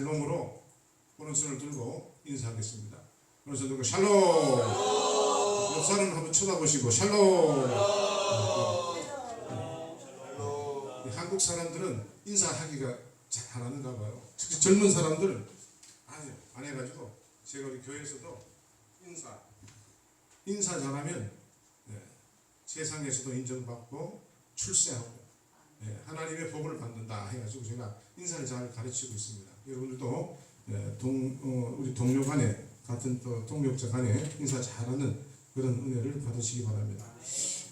샬롬으로 오른손을 들고 인사하겠습니다. 오른손 들고 샬롬. 옆 사람 한번 쳐다보시고 샬롬. 한국 사람들은 인사하기가 잘 안 하는가 봐요. 특히 젊은 사람들 안 해가지고 제가 우리 교회에서도 인사 잘하면 세상에서도 인정받고 출세하고 하나님의 복을 받는다 해가지고 제가 인사를 잘 가르치고 있습니다. 여러분들도 우리 동료 간에 같은 또 동력자 간에 인사 잘하는 그런 은혜를 받으시기 바랍니다.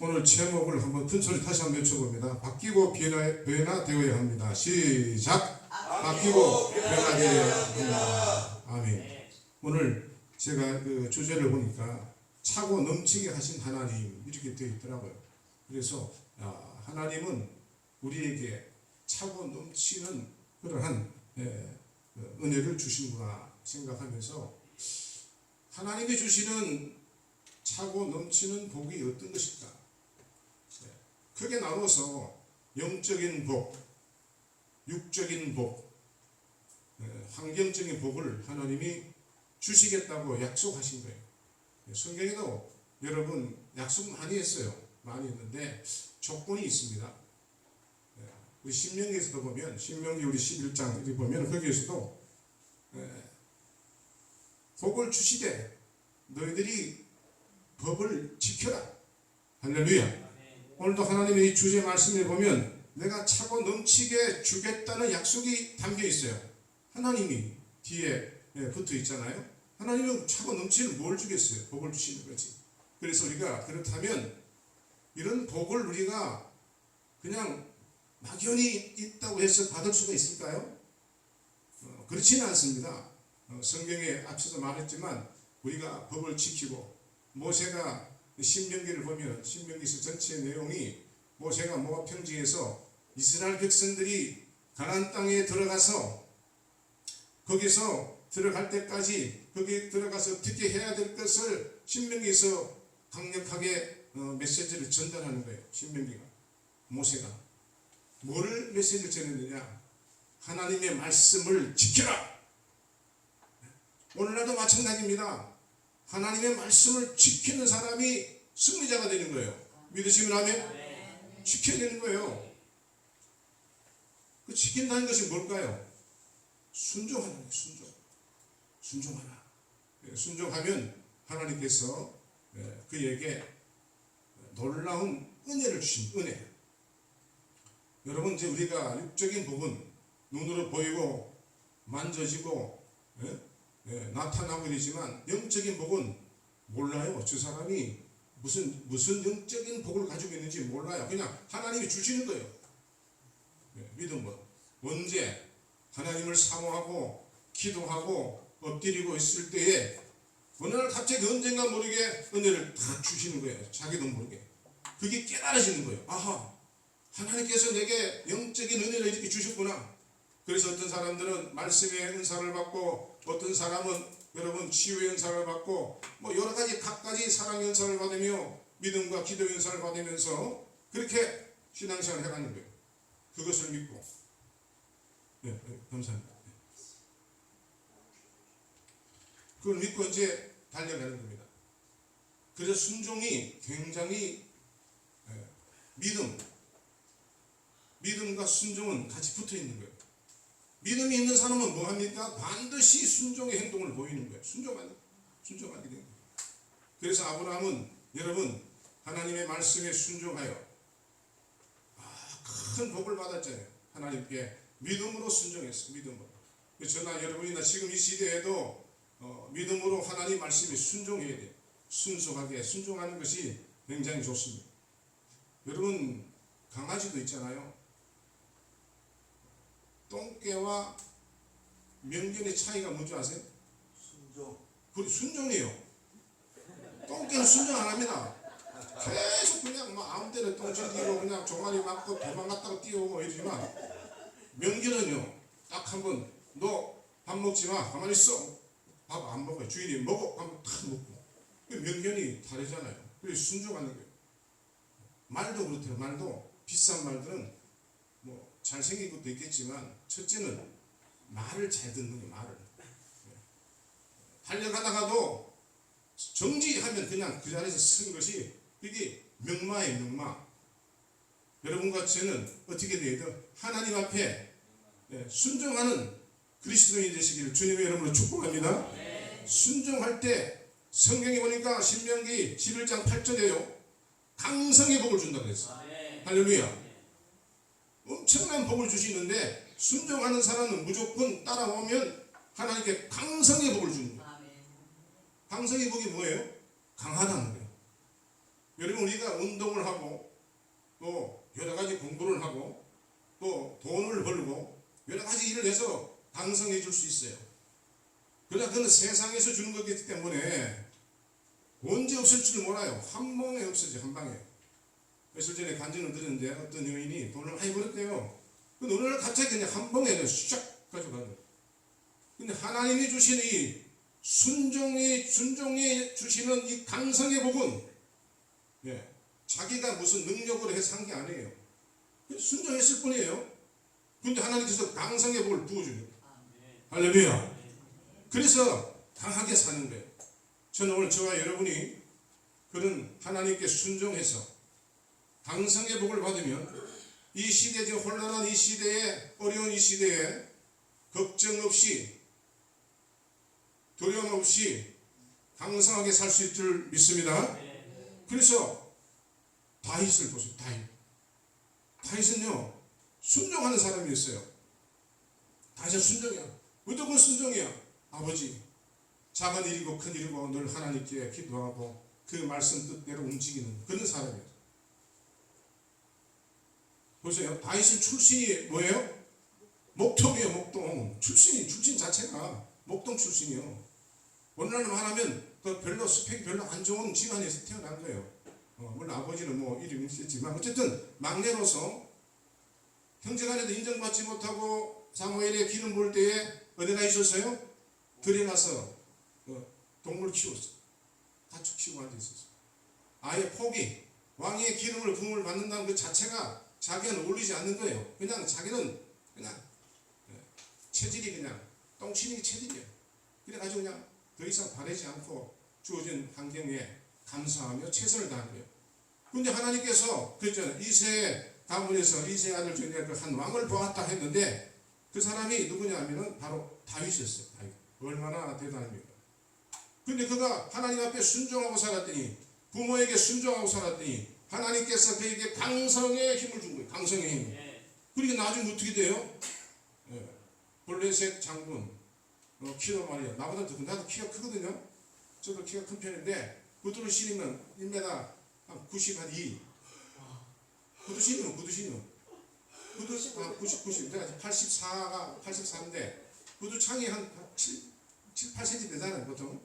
오늘 제목을 한번 큰 소리 다시 한번 외쳐봅니다. 바뀌고 변화되어야 합니다. 시작! 바뀌고 변화되어야 합니다. 아멘. 오늘 제가 그 주제를 보니까 차고 넘치게 하신 하나님 이렇게 되어 있더라고요. 그래서 하나님은 우리에게 차고 넘치는 그러한 은혜를 주시는구나 생각하면서 하나님이 주시는 차고 넘치는 복이 어떤 것일까? 크게 나눠서 영적인 복, 육적인 복, 환경적인 복을 하나님이 주시겠다고 약속하신 거예요. 성경에도 여러분 약속 많이 했어요. 많이 했는데 조건이 있습니다. 우리 신명기에서도 보면 신명기 우리 11장 이렇게 보면 거기에서도 복을 주시되 너희들이 법을 지켜라. 할렐루야. 오늘도 하나님의 이 주제 말씀에 보면 내가 차고 넘치게 주겠다는 약속이 담겨 있어요. 하나님이 뒤에 붙어 있잖아요. 하나님은 차고 넘치는 뭘 주겠어요? 복을 주시는 거지. 그래서 우리가 그렇다면 이런 복을 우리가 그냥 막연히 있다고 해서 받을 수가 있을까요? 그렇지는 않습니다. 성경에 앞서서 말했지만 우리가 법을 지키고 모세가 신명기를 보면 신명기서 전체 내용이 모세가 모압 평지에서 이스라엘 백성들이 가나안 땅에 들어가서 거기서 들어갈 때까지 거기 들어가서 어떻게 해야 될 것을 신명기에서 강력하게 메시지를 전달하는 거예요. 신명기가 모세가 뭐를 메시지를 전했느냐? 하나님의 말씀을 지켜라. 오늘날도 마찬가지입니다. 하나님의 말씀을 지키는 사람이 승리자가 되는 거예요. 믿으시면 하면 지켜야 되는 거예요. 그 지킨다는 것이 뭘까요? 순종하는 거예요. 순종하라. 순종하면 하나님께서 그에게 놀라운 은혜를 주신 은혜. 여러분 이제 우리가 육적인 복은 눈으로 보이고 만져지고 나타나고 이러지만 영적인 복은 몰라요. 저 사람이 무슨 영적인 복을 가지고 있는지 몰라요. 그냥 하나님이 주시는 거예요. 믿음은 언제 하나님을 사모하고 기도하고 엎드리고 있을 때에 어느 날 갑자기 언젠가 모르게 은혜를 다 주시는 거예요. 자기도 모르게. 그게 깨달아지는 거예요. 아하, 하나님께서 내게 영적인 은혜를 이렇게 주셨구나. 그래서 어떤 사람들은 말씀의 은사를 받고 어떤 사람은 여러분 치유의 은사를 받고 뭐 여러 가지 각가지 사랑의 은사를 받으며 믿음과 기도의 은사를 받으면서 그렇게 신앙생활을 해가는 거예요. 그것을 믿고 감사합니다. 그걸 믿고 이제 달려가는 겁니다. 그래서 순종이 굉장히 믿음과 순종은 같이 붙어 있는 거예요. 믿음이 있는 사람은 뭐 합니까? 반드시 순종의 행동을 보이는 거예요. 순종하게 되는 거예요. 그래서 아브라함은 여러분 하나님의 말씀에 순종하여 큰 복을 받았잖아요. 하나님께 믿음으로 순종했어요. 믿음으로. 저나 여러분이나 지금 이 시대에도 믿음으로 하나님 말씀에 순종해야 돼요. 순수하게 순종하는 것이 굉장히 좋습니다. 여러분 강아지도 있잖아요. 똥개와 명견의 차이가 뭔지 아세요? 그게 순종이에요. 똥개는 순종 안 합니다. 계속 그냥 막 아무 데나 똥질 뛰고 그냥 종아리 맞고 도망갔다가 뛰어오고 이러지만 명견은요 딱 한번 너 밥 먹지 마 가만히 있어. 밥 안 먹어요. 주인이 먹어 하면 탁 먹고. 명견이 다르잖아요. 그래서 순종하는 거예요. 말도 그렇대요. 말도 비싼 말들은 뭐 잘생긴 것도 있겠지만 첫째는 말을 잘 듣는 거예요. 말을. 달려가다가도 정지하면 그냥 그 자리에서 쓰는 것이 이게 명마예요. 명마. 여러분과 저는 어떻게 돼야 돼요? 하나님 앞에 순종하는 그리스도인이 되시기를 주님의 이름으로 축복합니다. 순종할 때 성경에 보니까 신명기 11장 8절에요. 강성의 복을 준다고 했어요. 할렐루야. 엄청난 복을 주시는데 순종하는 사람은 무조건 따라오면 하나님께 강성의 복을 주는 거예요. 강성의 복이 뭐예요? 강하다는 거예요. 여러분 우리가 운동을 하고 또 여러 가지 공부를 하고 또 돈을 벌고 여러 가지 일을 해서 강성해질 수 있어요. 그러나 그는 세상에서 주는 거기 때문에 언제 없을 줄 몰라요. 한 방에 없어져. 한 방에. 며칠 전에 간증을 들었는데 어떤 여인이 돈을 많이 벌었대요. 근데 어느 날 갑자기 그냥 한 방에 샥 가져가는. 근데 하나님이 주시는 이 순종이 주시는 이 강성의 복은 자기가 무슨 능력으로 해서 한 게 아니에요. 순종했을 뿐이에요. 근데 하나님께서 강성의 복을 부어주는. 할렐루야. 그래서 강하게 사는 거예요. 저는 오늘 저와 여러분이 그런 하나님께 순종해서 강성의 복을 받으면 이 시대, 지금 혼란한 이 시대에, 어려운 이 시대에 걱정 없이 두려움 없이 강성하게 살 수 있을 줄 믿습니다. 그래서 다윗을 보세요. 다윗은요 순종하는 사람이었어요. 다윗은 순종이야. 무조건 순종이야. 아버지, 작은 일이고 큰 일이고 늘 하나님께 기도하고 그 말씀 뜻대로 움직이는 그런 사람이에요. 보세요. 다윗은 출신이 뭐예요? 목동이에요. 목동. 출신 자체가 목동 출신이요. 오늘날로 말하면 그 별로 스펙이 별로 안 좋은 집안에서 태어난 거예요. 물론 아버지는 뭐 이름이 있었지만 어쨌든 막내로서 형제간에도 인정받지 못하고 사무엘의 기름 부을 때에 어디가 있었어요? 들에 가서 동물 키웠어. 가축 키우고 앉아 있었어. 아예 포기. 왕의 기름을 부음을 받는다는 그 자체가 자기는 어울리지 않는 거예요. 그냥 자기는 그냥 체질이 그냥 똥치는 체질이에요. 그래가지고 그냥 더 이상 바라지 않고 주어진 환경에 감사하며 최선을 다한 거예요. 근데 하나님께서 그랬잖아요. 이세 가문에서 이세 아들 중에 한 왕을 보았다 했는데 그 사람이 누구냐 하면은 바로 다윗이었어요. 다윗. 얼마나 대단합니까? 근데 그가 하나님 앞에 순종하고 살았더니 부모에게 순종하고 살았더니 하나님께서 그에게 강성의 힘을 준 거예요. 강성의 힘. 그러니까 나중에 어떻게 돼요? 블레셋 장군 키도 말이야. 나보다 더 나도 키가 크거든요. 저도 키가 큰 편인데 구두를 신으면 1m 한 92. 구두 신으면 구두 90. 내가 84인데 구두 창이 한 7, 8cm 되잖아요. 보통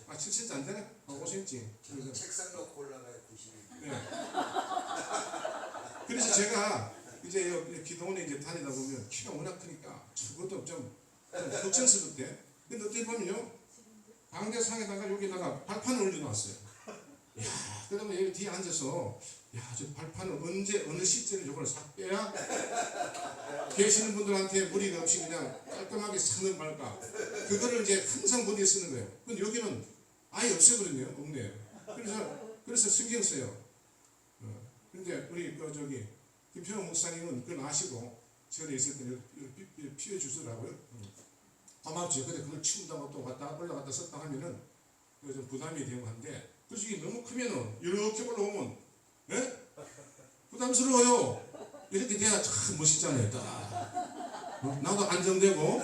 7cm 안 되나? 5cm. 책상 놓고 올라가야 90. 네. 그래서 제가 이제 기도원에 이제 다니다 보면 키가 워낙 크니까 그것도 좀 걱정스럽대. 근데 어떻게 보면요, 광대상에다가 여기다가 발판을 올려놨어요. 야, 그러면 여기 뒤에 앉아서 저 발판을 언제 어느 시점에 저걸 싹 빼야 계시는 분들한테 무리가 없이 그냥 깔끔하게 싹 말까. 그거를 이제 항상 머리에 쓰는 거예요. 근데 여기는 아예 없애버렸네요. 없네요. 그래서 신경 써요. 근데 우리 김평호 목사님은 그걸 아시고 절에 있을 때 피해 주시더라고요. 고맙죠. 근데 그걸 치운다고 또 갔다 올라갔다 썼다 하면은 좀 부담이 되고 한데, 그래서 이게 너무 크면은 이렇게 올라오면 부담스러워요. 이렇게 돼야 참 멋있잖아요. 나도 안정되고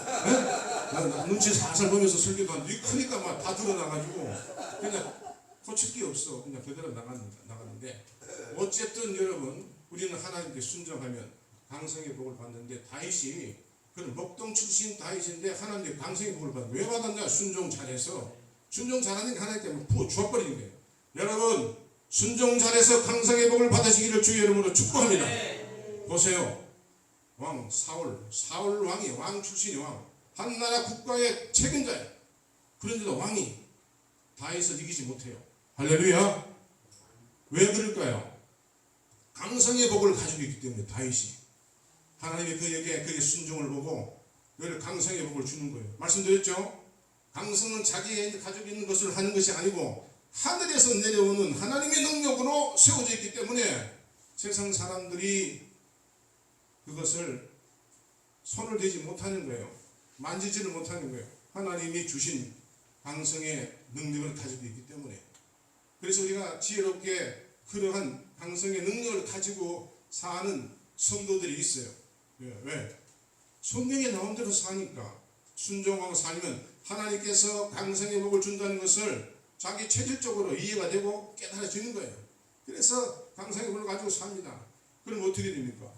눈치 살살 보면서 설교도 하는데 크니까 막 다 드러나가지고 그냥 고칠 게 없어. 그냥 그대로 나갔는데 어쨌든 여러분, 우리는 하나님께 순종하면 강성의 복을 받는데 다윗이 그는 목동 출신 다윗인데 하나님께 강성의 복을 받는. 왜 받았냐? 순종 잘해서. 순종 잘하니까 하나님께 부어 주어버리는 거예요. 여러분, 순종 잘해서 강성의 복을 받으시기를 주의 이름으로 축복합니다. 보세요. 왕 사울 왕이 왕 출신이 왕. 한 나라 국가의 책임자예요. 그런데도 왕이 다윗을 이기지 못해요. 할렐루야. 왜 그럴까요? 강성의 복을 가지고 있기 때문에 다윗이. 하나님이 그에게 그의 순종을 보고 늘 강성의 복을 주는 거예요. 말씀드렸죠? 강성은 자기의 가지고 있는 것을 하는 것이 아니고 하늘에서 내려오는 하나님의 능력으로 세워져 있기 때문에 세상 사람들이 그것을 손을 대지 못하는 거예요. 만지지를 못하는 거예요. 하나님이 주신 강성의 능력을 가지고 있기 때문에. 그래서 우리가 지혜롭게 그러한 강성의 능력을 가지고 사는 성도들이 있어요. 왜? 성경에 나온 대로 사니까. 순종하고 살면 하나님께서 강성의 복을 준다는 것을 자기 체질적으로 이해가 되고 깨달아지는 거예요. 그래서 강성의 복을 가지고 삽니다. 그럼 어떻게 됩니까?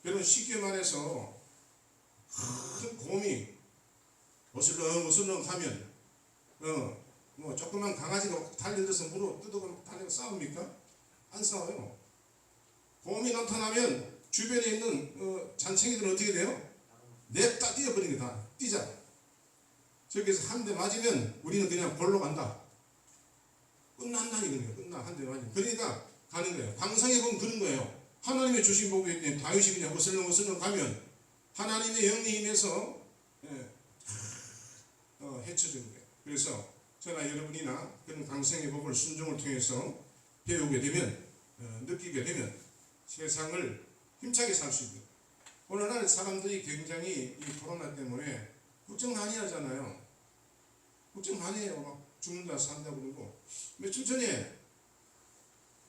여러분 쉽게 말해서 큰 곰이 어슬렁어슬렁 가면 뭐 조그만 강아지가 달려들어서 물어 뜯어가면 달려가 싸웁니까? 안 싸워요. 곰이 나타나면 주변에 있는 잔챙이들은 어떻게 돼요? 냅다 뛰어버리는 게 다 뛰잖아. 저기서 한 대 맞으면 우리는 그냥 골로 간다. 끝난다니까요. 끝나. 한 대 맞으면. 그러니까 가는 거예요. 강성의 복은 그런 거예요. 하나님의 주신 복이 있는데 다윗이 그냥 어슬렁어슬렁 가면 하나님의 영이 임해서 해쳐지는 거예요. 그래서 저나 여러분이나 그런 강성의 복을 순종을 통해서 배우게 되면 느끼게 되면 세상을 힘차게 살 수 있는. 오늘날 사람들이 굉장히 이 코로나 때문에 걱정 많이 하잖아요. 걱정 많이 해요. 막 죽는다 산다 그러고. 며칠 전에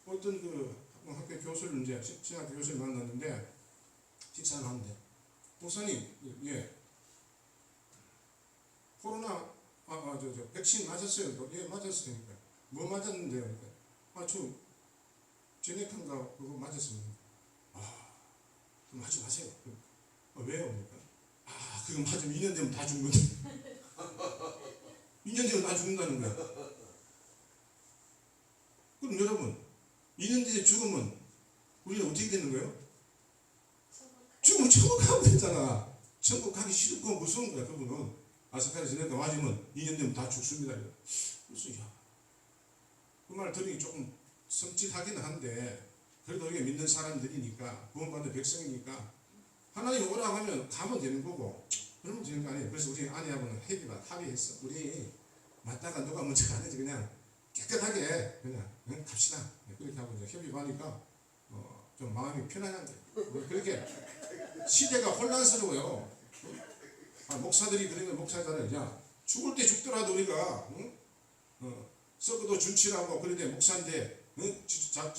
어떤 학교 교수를 이제 신학교 교수를 만났는데 식사를 하는데 목사님, 예, 코로나 백신 맞았어요. 예, 맞았어요. 그러니까 뭐 맞았는데요? 그러니까 저 제네칸가 그거 맞았습니다. 그럼 하지 마세요. 왜요? 그러니까 그거 맞으면 2년 되면 다 죽는다. 2년 되면 다 죽는다는 거야. 그럼 여러분 2년 뒤에 죽으면 우리는 어떻게 되는 거예요? 죽으면 천국 가면 되잖아. 천국 가기 싫고 무서운 거야. 그분은 아스카르제네카 맞으면 2년 되면 다 죽습니다. 그래서 그 말 들으니 조금 섬찟하기는 한데 그래도 우리가 믿는 사람들이니까 구원받은 백성이니까 하나님 오라고 하면 가면 되는 거고 그러면 되는 거 아니에요. 그래서 우리 아내하고는 합의했어. 우리 맞다가 누가 먼저 가는지 그냥 깨끗하게 그냥 갑시다. 그렇게 하고 이제 협의하니까 좀 마음이 편안한데 그렇게 시대가 혼란스러워요. 목사들이 그러면 목사들은 야 죽을 때 죽더라도 우리가 썩어도 준치라고 그런데 목사인데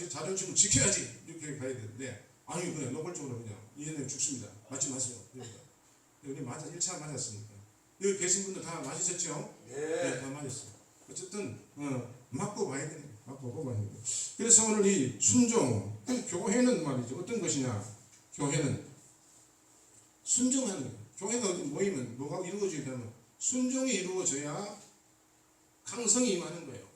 자존심을 지켜야지 이렇게 가야 되는데 아니 그냥 노골적으로 그냥 이제는 죽습니다. 맞지 마세요. 그러니까. 우리 1차 맞았습니다. 여기 계신 분들 다 맞으셨죠? 네, 다 맞았어요. 어쨌든 맞고 봐야 되는 거예요. 맞고 봐야 되는 거예요. 그래서 오늘 이 순종, 교회는 말이죠. 어떤 것이냐? 교회는 순종하는 거예요. 교회가 모이면 뭐가 이루어지게 되면 순종이 이루어져야 강성이 임하는 거예요.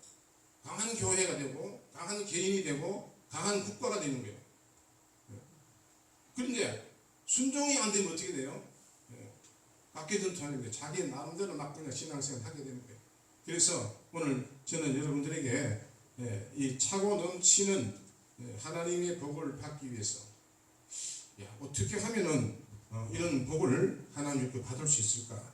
강한 교회가 되고 강한 개인이 되고 강한 국가가 되는 거예요. 그런데 순종이 안 되면 어떻게 돼요? 바뀌든지 하는 게 자기 나름대로 막 그냥 신앙생활 하게 되는 거예요. 그래서 오늘 저는 여러분들에게 이 차고 넘치는 하나님의 복을 받기 위해서 어떻게 하면은 이런 복을 하나님께 받을 수 있을까?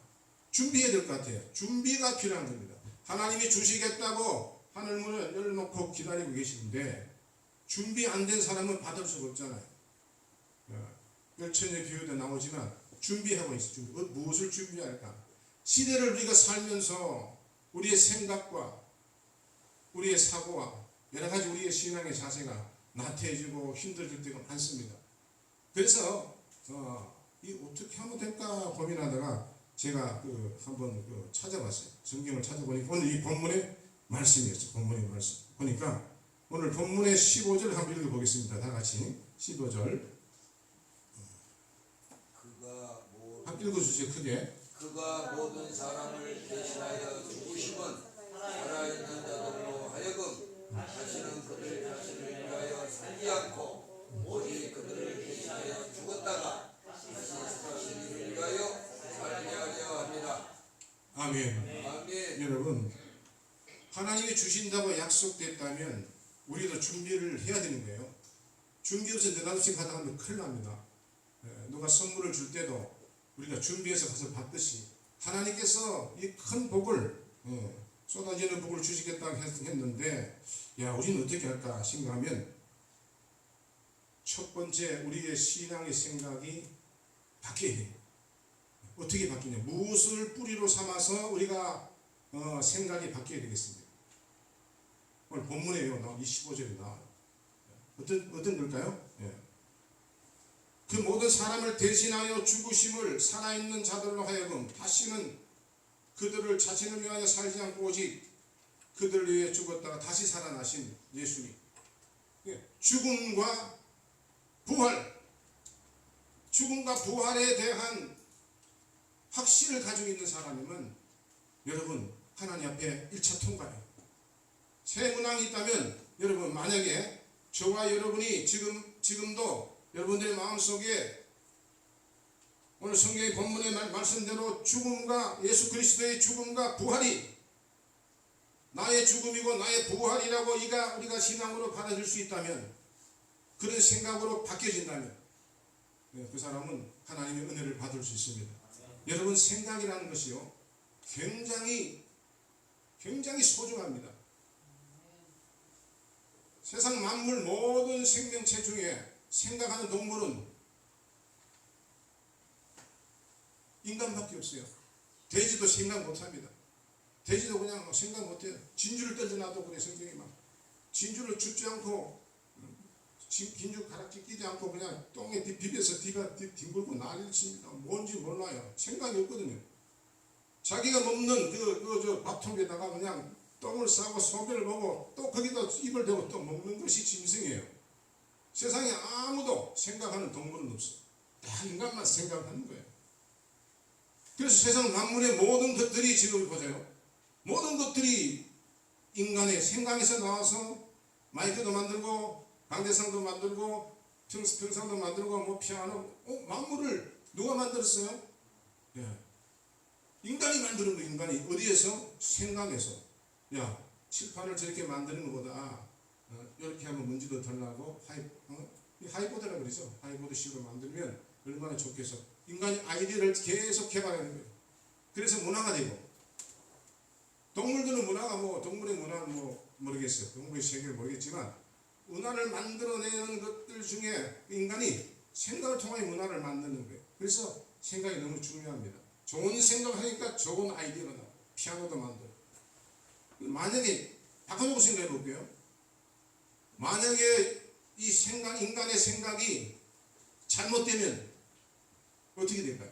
준비해야 될 것 같아요. 준비가 필요한 겁니다. 하나님이 주시겠다고 하늘문을 열어놓고 기다리고 계시는데 준비 안 된 사람은 받을 수가 없잖아요. 열천의 비유도 나오지만 준비하고 있어. 무엇을 준비할까? 시대를 우리가 살면서 우리의 생각과 우리의 사고와 여러 가지 우리의 신앙의 자세가 나태해지고 힘들어질 때가 많습니다. 그래서 이 어떻게 하면 될까 고민하다가 제가 한번 찾아봤어요. 성경을 찾아보니까 오늘 이 본문의 말씀이었어요. 본문의 말씀 보니까 오늘 본문의 15절 한번 읽어보겠습니다. 다 같이 15절 한번 읽어주세요. 크게. 그가 모든 사람을 대신하여 죽으심은 살아있는 자들로 하여금 다시는 그들 자신을 위하여 살지 않고 오직 그들을 대신하여 죽었다가 다시 자신을 위하여 살게 하려 합니다. 아멘. 아멘. 여러분 하나님이 주신다고 약속됐다면 우리도 준비를 해야 되는 거예요. 준비 없이 느닷없이 가다가면 큰일 납니다. 누가 선물을 줄 때도 우리가 준비해서 가서 받듯이 하나님께서 이 큰 복을 쏟아지는 복을 주시겠다고 했는데, 야, 우리는 어떻게 할까 생각하면, 첫 번째 우리의 신앙의 생각이 바뀌어야 돼요. 어떻게 바뀌냐? 무엇을 뿌리로 삼아서 우리가 생각이 바뀌어야 되겠습니다. 오늘 본문에 나온 25절에 나와요. 어떤 걸까요? 예. 그 모든 사람을 대신하여 죽으심을 살아있는 자들로 하여금 다시는 그들을 자신을 위하여 살지 않고 오직 그들을 위해 죽었다가 다시 살아나신 예수님. 예. 죽음과 부활에 대한 확신을 가지고 있는 사람이면 여러분 하나님 앞에 1차 통과해요. 새 문항이 있다면 여러분, 만약에 저와 여러분이 지금도 여러분들의 마음속에 오늘 성경의 본문의 말씀대로 죽음과 예수 그리스도의 죽음과 부활이 나의 죽음이고 나의 부활이라고 우리가 신앙으로 받아들일 수 있다면, 그런 생각으로 바뀌어진다면 그 사람은 하나님의 은혜를 받을 수 있습니다. 여러분, 생각이라는 것이요 굉장히 소중합니다. 세상 만물 모든 생명체 중에 생각하는 동물은 인간밖에 없어요. 돼지도 생각 못합니다. 돼지도 그냥 생각 못해요. 진주를 던져놔도 그래. 성경이 막 진주를 줍지 않고, 진주 가락지 끼지 않고 그냥 똥에 비벼서 뒹굴고 난리를 칩니다. 뭔지 몰라요. 생각이 없거든요. 자기가 먹는 저 밥통에다가 그냥 똥을 싸고 소변을 보고 또 거기다 입을 대고 또 먹는 것이 짐승이에요. 세상에 아무도 생각하는 동물은 없어요. 다 인간만 생각하는 거예요. 그래서 세상 만물의 모든 것들이 지금 보세요. 모든 것들이 인간의 생각에서 나와서 마이크도 만들고 강대상도 만들고 평상도 만들고 뭐 피아노, 만물을 누가 만들었어요? 예. 인간이 만드는 거. 인간이 어디에서? 생각에서. 야, 칠판을 저렇게 만드는 것보다 이렇게 하면 먼지도 덜 나고 하이보드라 그러죠. 하이보드식으로 만들면 얼마나 좋겠어. 인간이 아이디어를 계속 개발하는 거예요. 그래서 문화가 되고, 동물들은 문화가 동물의 문화는 모르겠어요. 동물의 세계를 모르겠지만 문화를 만들어내는 것들 중에 인간이 생각을 통해 문화를 만드는 거예요. 그래서 생각이 너무 중요합니다. 좋은 생각을 하니까 좋은 아이디어가 나와요. 피아노도 만들어요. 만약에 바꿔놓고 생각해 볼게요. 만약에 인간의 생각이 잘못되면 어떻게 될까요?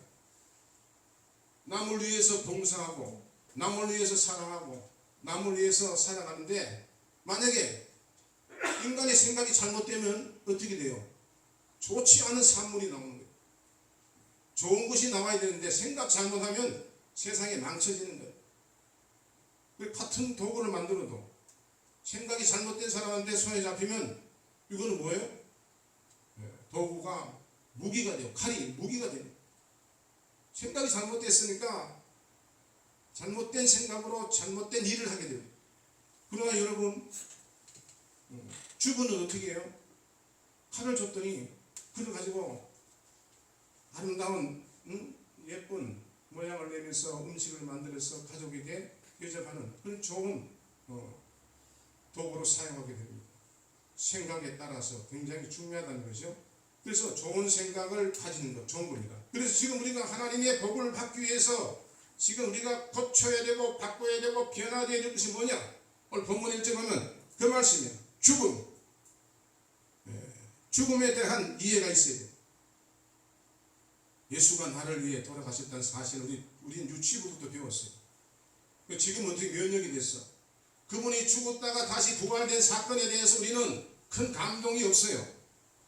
남을 위해서 봉사하고, 남을 위해서 사랑하고, 남을 위해서 살아가는데, 만약에 인간의 생각이 잘못되면 어떻게 돼요? 좋지 않은 산물이 나오는 거예요. 좋은 것이 나와야 되는데 생각 잘못하면 세상에 망쳐지는 거예요. 같은 도구를 만들어도 생각이 잘못된 사람한테 손에 잡히면 이거는 뭐예요? 도구가 무기가 돼요. 칼이 무기가 돼요. 생각이 잘못됐으니까 잘못된 생각으로 잘못된 일을 하게 돼요. 그러나 여러분, 주부는 어떻게 해요? 칼을 줬더니 그걸 가지고 아름다운 예쁜 모양을 내면서 음식을 만들어서 가족에게 대접하는 그런 좋은 도구로 사용하게 됩니다. 생각에 따라서 굉장히 중요하다는 것이죠. 그래서 좋은 생각을 가지는 것, 좋은 겁니다. 그래서 지금 우리가 하나님의 복을 받기 위해서 지금 우리가 고쳐야 되고 바꿔야 되고 변화되어야 될 것이 뭐냐? 오늘 본문 1절 보면 그 말씀이에요. 죽음에 대한 이해가 있어야 돼요. 예수가 나를 위해 돌아가셨다는 사실을 우리는 유치부부터 배웠어요. 지금 어떻게 면역이 됐어? 그분이 죽었다가 다시 부활된 사건에 대해서 우리는 큰 감동이 없어요.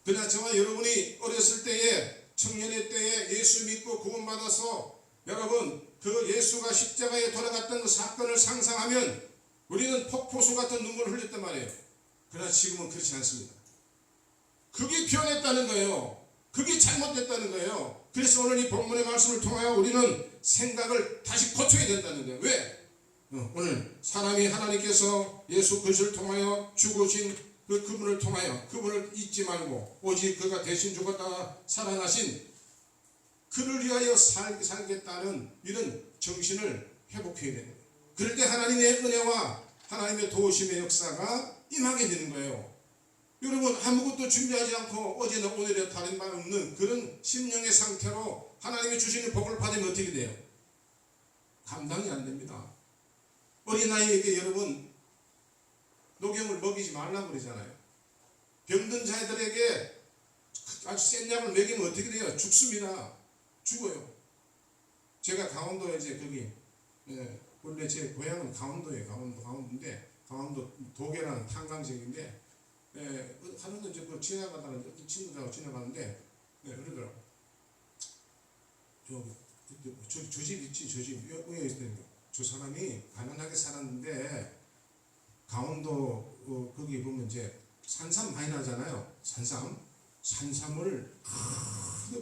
그러나 저와 여러분이 어렸을 때에, 청년의 때에 예수 믿고 구원받아서 여러분 그 예수가 십자가에 돌아갔던 그 사건을 상상하면 우리는 폭포수 같은 눈물을 흘렸단 말이에요. 그러나 지금은 그렇지 않습니다. 그게 변했다는 거예요. 그게 잘못됐다는 거예요. 그래서 오늘 이 본문의 말씀을 통하여 우리는 생각을 다시 고쳐야 된다는 거예요. 왜? 오늘 사람이 하나님께서 예수 그리스도를 통하여 죽으신 그분을 통하여 그분을 잊지 말고 오직 그가 대신 죽었다가 살아나신 그를 위하여 살겠다는 이런 정신을 회복해야 되는 거예요. 그럴 때 하나님의 은혜와 하나님의 도우심의 역사가 임하게 되는 거예요. 여러분 아무것도 준비하지 않고 어제나 오늘에 다른 말 없는 그런 심령의 상태로 하나님이 주시는 복을 받으면 어떻게 돼요? 감당이 안 됩니다. 어린아이에게 여러분 녹용을 먹이지 말라고 그러잖아요. 병든 자들에게 아주 센 약을 먹이면 어떻게 돼요? 죽습니다. 죽어요. 제가 강원도에 이제 거기 원래 제 고향은 강원도예요. 강원도인데 강원도 도계라는 탄광지역인데 하는 건 그 지나가다가 어떤 친구들하고 지나가는데 그러더라고. 저 집 있지, 저 집 여기 있어요. 저 사람이 가난하게 살았는데 강원도 거기 보면 이제 산삼 많이 나잖아요. 산삼을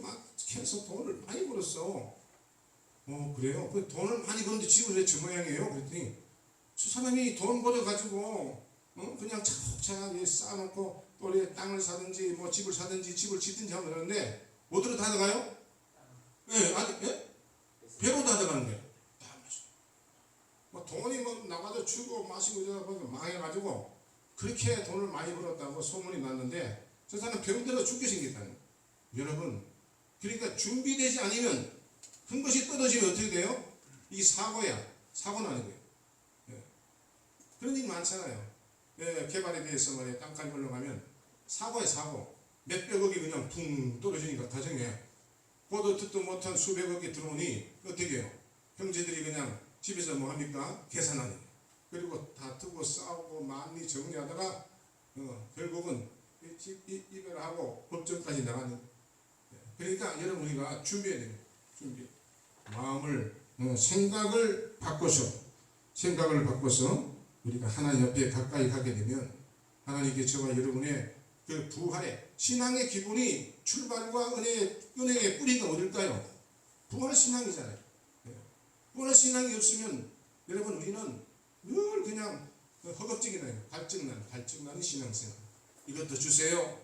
막 캐서 돈을 많이 벌었어. 그래요? 그 돈을 많이 버는데 집을 왜 저 모양이에요? 그랬더니 저 사람이 돈 벌어가지고 그냥 차곡차곡 쌓아놓고 또 땅을 사든지 뭐 집을 사든지 집을 짓든지 하면 되는데 어디로 다 들어가요? 배로 다 들어가는 거예요. 다 마시고. 뭐 돈이 뭐 나가서 주고 마시고 이러다 보니까 망해가지고 그렇게 돈을 많이 벌었다고 소문이 났는데 저 사람 병들어 죽게 생겼다는 거예요. 여러분, 그러니까 준비되지 않으면 큰 것이 떨어지면 어떻게 돼요? 이게 사고야. 사고는 아니고요. 그런 일 많잖아요. 개발에 대해서 말이야 땅까지 올라가면 사고야 사고. 몇백억이 그냥 붕 떨어지니까 가정에 보도 듣도 못한 수백억이 들어오니 어떻게 해요? 형제들이 그냥 집에서 뭐 합니까? 계산하는 거예요. 그리고 다투고 싸우고 많이 정리하다가 결국은 이별하고 법정까지 나가는 거예요. 그러니까 여러분 우리가 준비해야 돼요. 준비. 마음을 생각을 바꿔서 우리가 하나님 옆에 가까이 가게 되면 하나님께 저와 여러분의 그 부활의 신앙의 기본이 출발과 은혜의 뿌리가 어딜까요? 부활 신앙이잖아요. 부활 신앙이 없으면 여러분 우리는 늘 그냥 허겁지겁나요. 갈증나는 신앙생활. 이것도 주세요.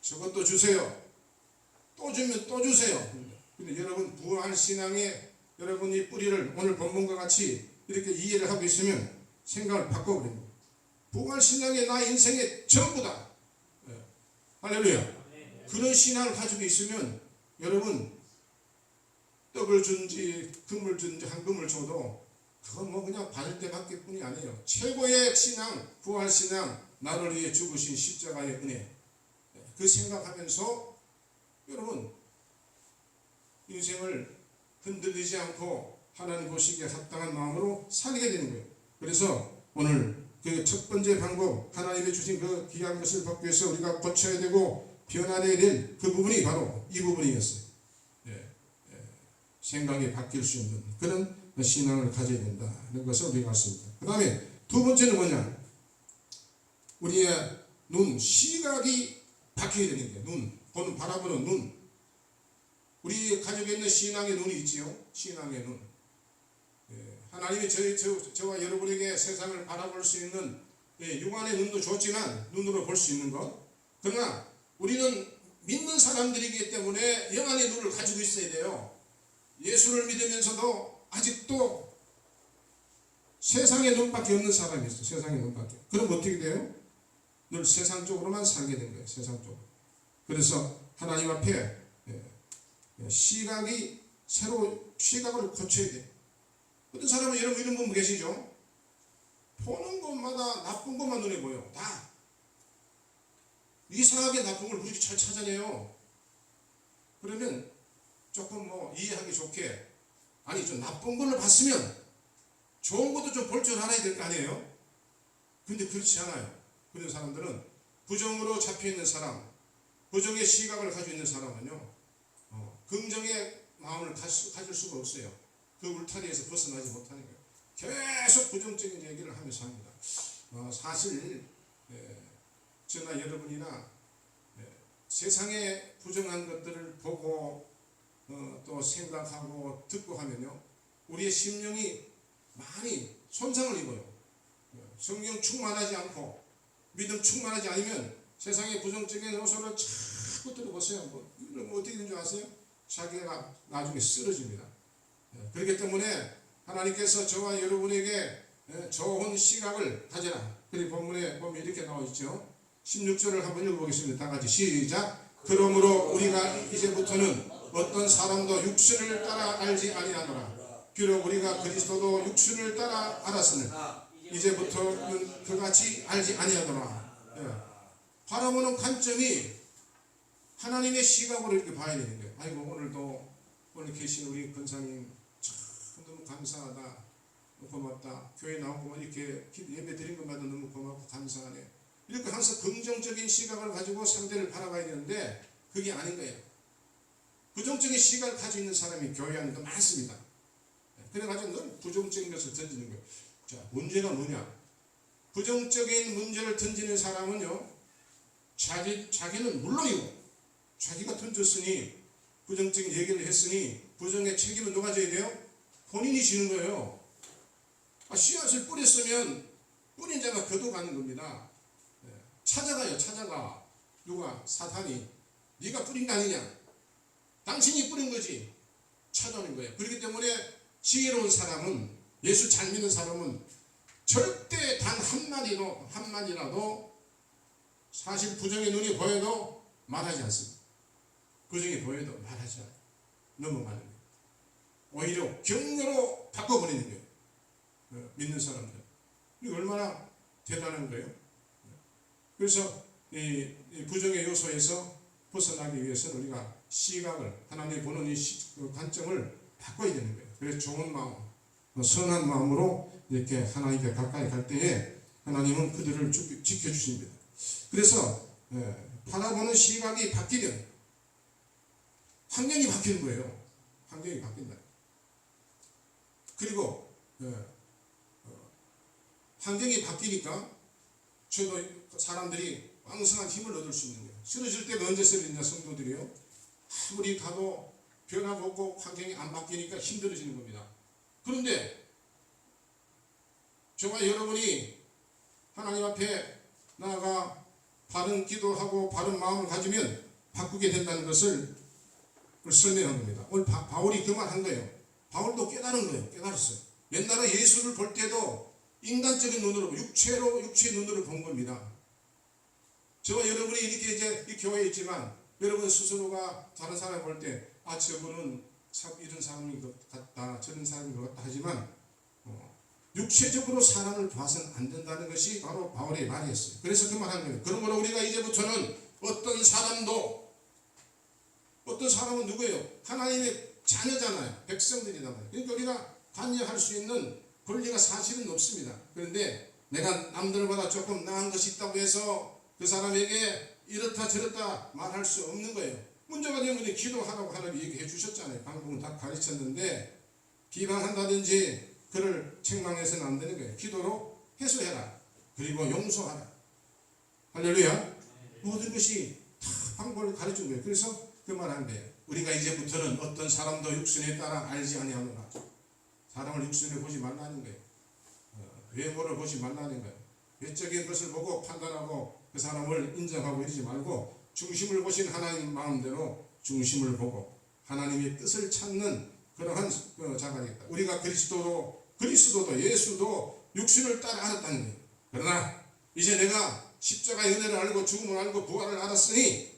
저것도 주세요. 또 주면 또 주세요. 근데 여러분 부활 신앙의 여러분이 뿌리를 오늘 본문과 같이 이렇게 이해를 하고 있으면 생각을 바꿔버립니다. 부활 신앙이 나 인생의 전부다. 할렐루야. 그런 신앙을 가지고 있으면 여러분 떡을 준지 금을 준지 황금을 줘도 그건 뭐 그냥 받을 때밖에 뿐이 아니에요. 최고의 신앙, 부활 신앙, 나를 위해 죽으신 십자가의 은혜. 그 생각하면서 여러분 인생을 흔들리지 않고 하나님 보시기에 합당한 마음으로 살게 되는 거예요. 그래서 오늘 그 첫 번째 방법, 하나님이 주신 그 귀한 것을 받기 위해서 우리가 고쳐야 되고 변화되어야 될 그 부분이 바로 이 부분이었어요. 생각이 바뀔 수 있는 그런 신앙을 가져야 된다는 것을 우리가 봤습니다. 그 다음에 두 번째는 뭐냐? 우리의 눈, 시각이 바뀌어야 되는 거예요. 눈, 보는 바라보는 눈. 우리 가지고 있는 신앙의 눈이 있지요. 신앙의 눈. 하나님이 저와 여러분에게 세상을 바라볼 수 있는 육안의 눈도 좋지만 눈으로 볼 수 있는 것. 그러나 우리는 믿는 사람들이기 때문에 영안의 눈을 가지고 있어야 돼요. 예수를 믿으면서도 아직도 세상의 눈밖에 없는 사람이 있어요. 세상의 눈밖에. 그럼 어떻게 돼요? 늘 세상 쪽으로만 살게 된 거예요. 세상 쪽으로. 그래서 하나님 앞에 시각이 새로 시각을 고쳐야 돼요. 어떤 사람은 여러분 이런 분 계시죠? 보는 것마다 나쁜 것만 눈에 보여. 다. 이상하게 나쁜 걸 우리 잘 찾아내요. 그러면 조금 뭐 이해하기 좋게 아니 좀 나쁜 걸로 봤으면 좋은 것도 좀 볼 줄 알아야 될 거 아니에요? 근데 그렇지 않아요. 그런 사람들은 부정으로 잡혀있는 사람, 부정의 시각을 가지고 있는 사람은요 긍정의 마음을 가질 수가 없어요. 그 울타리에서 벗어나지 못하는 거예요. 계속 부정적인 얘기를 하면서 합니다. 사실 저나 여러분이나 세상의 부정한 것들을 보고 또 생각하고 듣고 하면요 우리의 심령이 많이 손상을 입어요. 성령 충만하지 않고 믿음 충만하지 않으면 세상의 부정적인 요소를 자꾸 들어보세요. 뭐 어떻게 되는 줄 아세요? 자기가 나중에 쓰러집니다. 그렇기 때문에 하나님께서 저와 여러분에게 좋은 시각을 가져라. 그리고 본문에 보면 이렇게 나와 있죠. 16절을 한번 읽어보겠습니다. 다 같이 시작. 그러므로 우리가 이제부터는 어떤 사람도 육신을 따라 알지 아니하노라. 비록 우리가 그리스도도 육신을 따라 알았으나 이제부터는 그같이 알지 아니하노라. 바라보는 관점이 하나님의 시각으로 이렇게 봐야 되는 거예요. 아이고 오늘 계신 우리 권사님 참 너무 감사하다, 고맙다. 교회 나오고 이렇게 예배 드린 것마다 너무 고맙고 감사하네. 이렇게 항상 긍정적인 시각을 가지고 상대를 바라봐야 되는데 그게 아닌 거예요. 부정적인 시각을 가지고 있는 사람이 교회 안에도 많습니다. 그래가지고 늘 부정적인 것을 던지는 거예요. 자, 문제가 뭐냐? 부정적인 문제를 던지는 사람은요, 자기는 물론이고, 자기가 던졌으니, 부정적인 얘기를 했으니, 부정의 책임은 누가 져야 돼요? 본인이 지는 거예요. 씨앗을 뿌렸으면, 뿌린 자가 거둬가는 겁니다. 찾아가요, 찾아가. 누가? 사탄이. 네가 뿌린 거 아니냐? 당신이 뿌린 거지. 찾아오는 거예요. 그렇기 때문에 지혜로운 사람은, 예수 잘 믿는 사람은 절대 단 한마디라도 사실 부정의 눈이 보여도 말하지 않습니다. 부정이 보여도 말하지 않아요. 넘어가는 거예요. 오히려 격려로 바꿔버리는 거예요. 믿는 사람들. 이게 얼마나 대단한 거예요. 그래서 이 부정의 요소에서 벗어나기 위해서는 우리가 시각을, 하나님 보는 이 관점을 바꿔야 되는 거예요. 그래서 좋은 마음, 선한 마음으로 이렇게 하나님께 가까이 갈 때에 하나님은 그들을 지켜주십니다. 그래서 바라보는 시각이 바뀌면 환경이 바뀌는 거예요. 환경이 바뀐다. 그리고 환경이 바뀌니까 저도 사람들이 왕성한 힘을 얻을 수 있는 거예요. 쓰러질 때가 언제 쓰러지냐, 성도들이요. 아무리 가도 변화가 없고 환경이 안 바뀌니까 힘들어지는 겁니다. 그런데 저와 여러분이 하나님 앞에 나아가 바른 기도하고 바른 마음을 가지면 바꾸게 된다는 것을 설명한 겁니다. 오늘 바울이 그 말 한 거예요. 바울도 깨달은 거예요. 깨달았어요. 옛날에 예수를 볼 때도 인간적인 눈으로, 육체의 눈으로 본 겁니다. 저와 여러분이 이렇게 이제 이 교회에 있지만 여러분 스스로가 다른 사람을 볼 때 저분은 참 이런 사람인 것 같다, 저런 사람인 것 같다 하지만 육체적으로 사람을 봐서는 안 된다는 것이 바로 바울의 말이었어요. 그래서 그 말 한 거예요. 그러므로 우리가 이제부터는 어떤 사람은 누구예요? 하나님의 자녀잖아요. 백성들이잖아요. 그러니까 우리가 관여할 수 있는 권리가 사실은 없습니다. 그런데 내가 남들보다 조금 나은 것이 있다고 해서 그 사람에게 이렇다 저렇다 말할 수 없는 거예요. 문제가 되면 기도하라고 하나님 얘기해 주셨잖아요. 방법은 다 가르쳤는데 비방한다든지 그를 책망해서는 안 되는 거예요. 기도로 해소해라. 그리고 용서하라. 할렐루야. 모든 것이 다 방법을 가르친 거예요. 그래서 그 말 한 거예요. 우리가 이제부터는 어떤 사람도 육신에 따라 알지 아니하노라. 사람을 육신에 보지 말라는 거예요. 외모를 보지 말라는 거예요. 외적인 것을 보고 판단하고 그 사람을 인정하고 이러지 말고 중심을 보신 하나님 마음대로 중심을 보고 하나님의 뜻을 찾는 그러한 자가 되겠다. 우리가 그리스도도 예수도 육신을 따라 알았다는 거예요. 그러나 이제 내가 십자가의 은혜를 알고 죽음을 알고 부활을 알았으니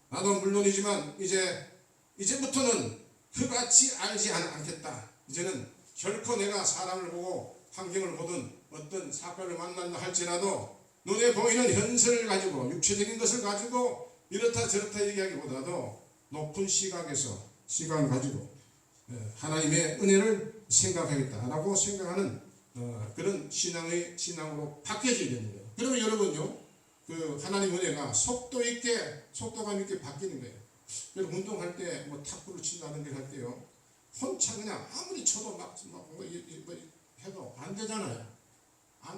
나도 물론이지만 이제부터는 그같이 알지 않겠다. 이제는 결코 내가 사람을 보고 환경을 보든 어떤 사건을 만난다 할지라도 눈에 보이는 현실을 가지고 육체적인 것을 가지고 이렇다 저렇다 얘기하기보다도 높은 시각을 가지고 하나님의 은혜를 생각하겠다라고 생각하는 그런 신앙으로 바뀌어져야 되는 거예요. 그러면 여러분요, 그 하나님 은혜가 속도감 있게 바뀌는 거예요. 여러분 운동할 때 뭐 탁구를 친다든지 할 때요, 혼자 그냥 아무리 쳐도 막 해도 안 되잖아요.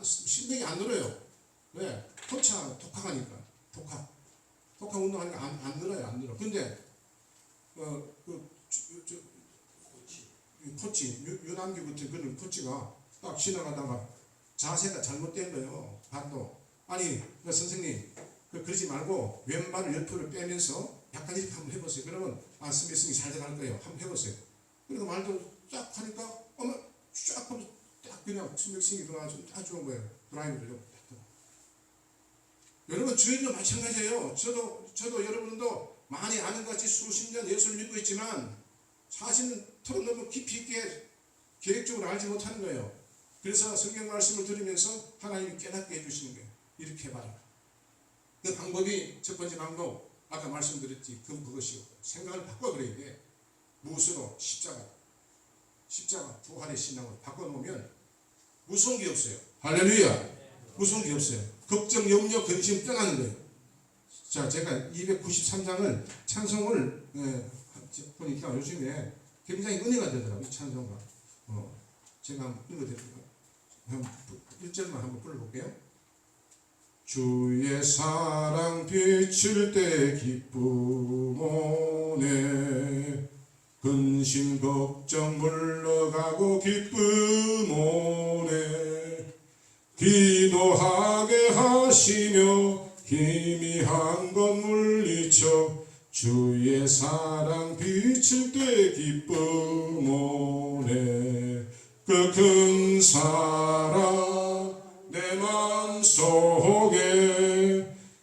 실력이 안 늘어요. 왜? 혼자 독학하니까. 독학 운동하니까 안 늘어요. 안 늘어. 근데 코치 유남기 같은 그런 코치가 딱 지나가다가 자세가 잘못된 거예요. 반도. 아니 선생님 그러지 말고 왼발을 옆으로 빼면서 약간 이렇게 한번 해보세요. 그러면 스미싱이 잘 들어갈 거예요. 한번 해보세요. 그리고 말도 쫙 하니까 쫙 하면 딱 그냥 스미싱이 들어가서 딱 좋은 거예요. 드라이브를. 여러분 주일도 마찬가지예요. 저도 여러분도 많이 아는 것 같이 수십 년 예수를 믿고 있지만 사실은 털어 너무 깊이 있게 계획적으로 알지 못하는 거예요. 그래서 성경 말씀을 들으면서 하나님이 깨닫게 해주시는 거예요. 이렇게 해봐라. 그 방법이 첫 번째 방법 아까 말씀드렸지 그것이요. 생각을 바꿔 그래야 돼. 무엇으로? 십자가 부활의 신앙을 바꿔놓으면 무서운 게 없어요. 할렐루야. 무서운 게 없어요. 걱정, 염려, 근심 떠나는 거예요. 자, 제가 293장을 찬송을 보니까 요즘에 굉장히 은혜가 되더라고요. 찬송가. 제가 한번 읽어드릴게요. 1절만 한번 불러볼게요. 주의 사랑 비칠 때 기쁨 오네. 근심 걱정 물러가고 기쁨 오네. 기도하게 하시며 희미한 것 물리쳐 주의 사랑 비칠 때 기쁨 오네. 그 큰 사랑 내 맘속에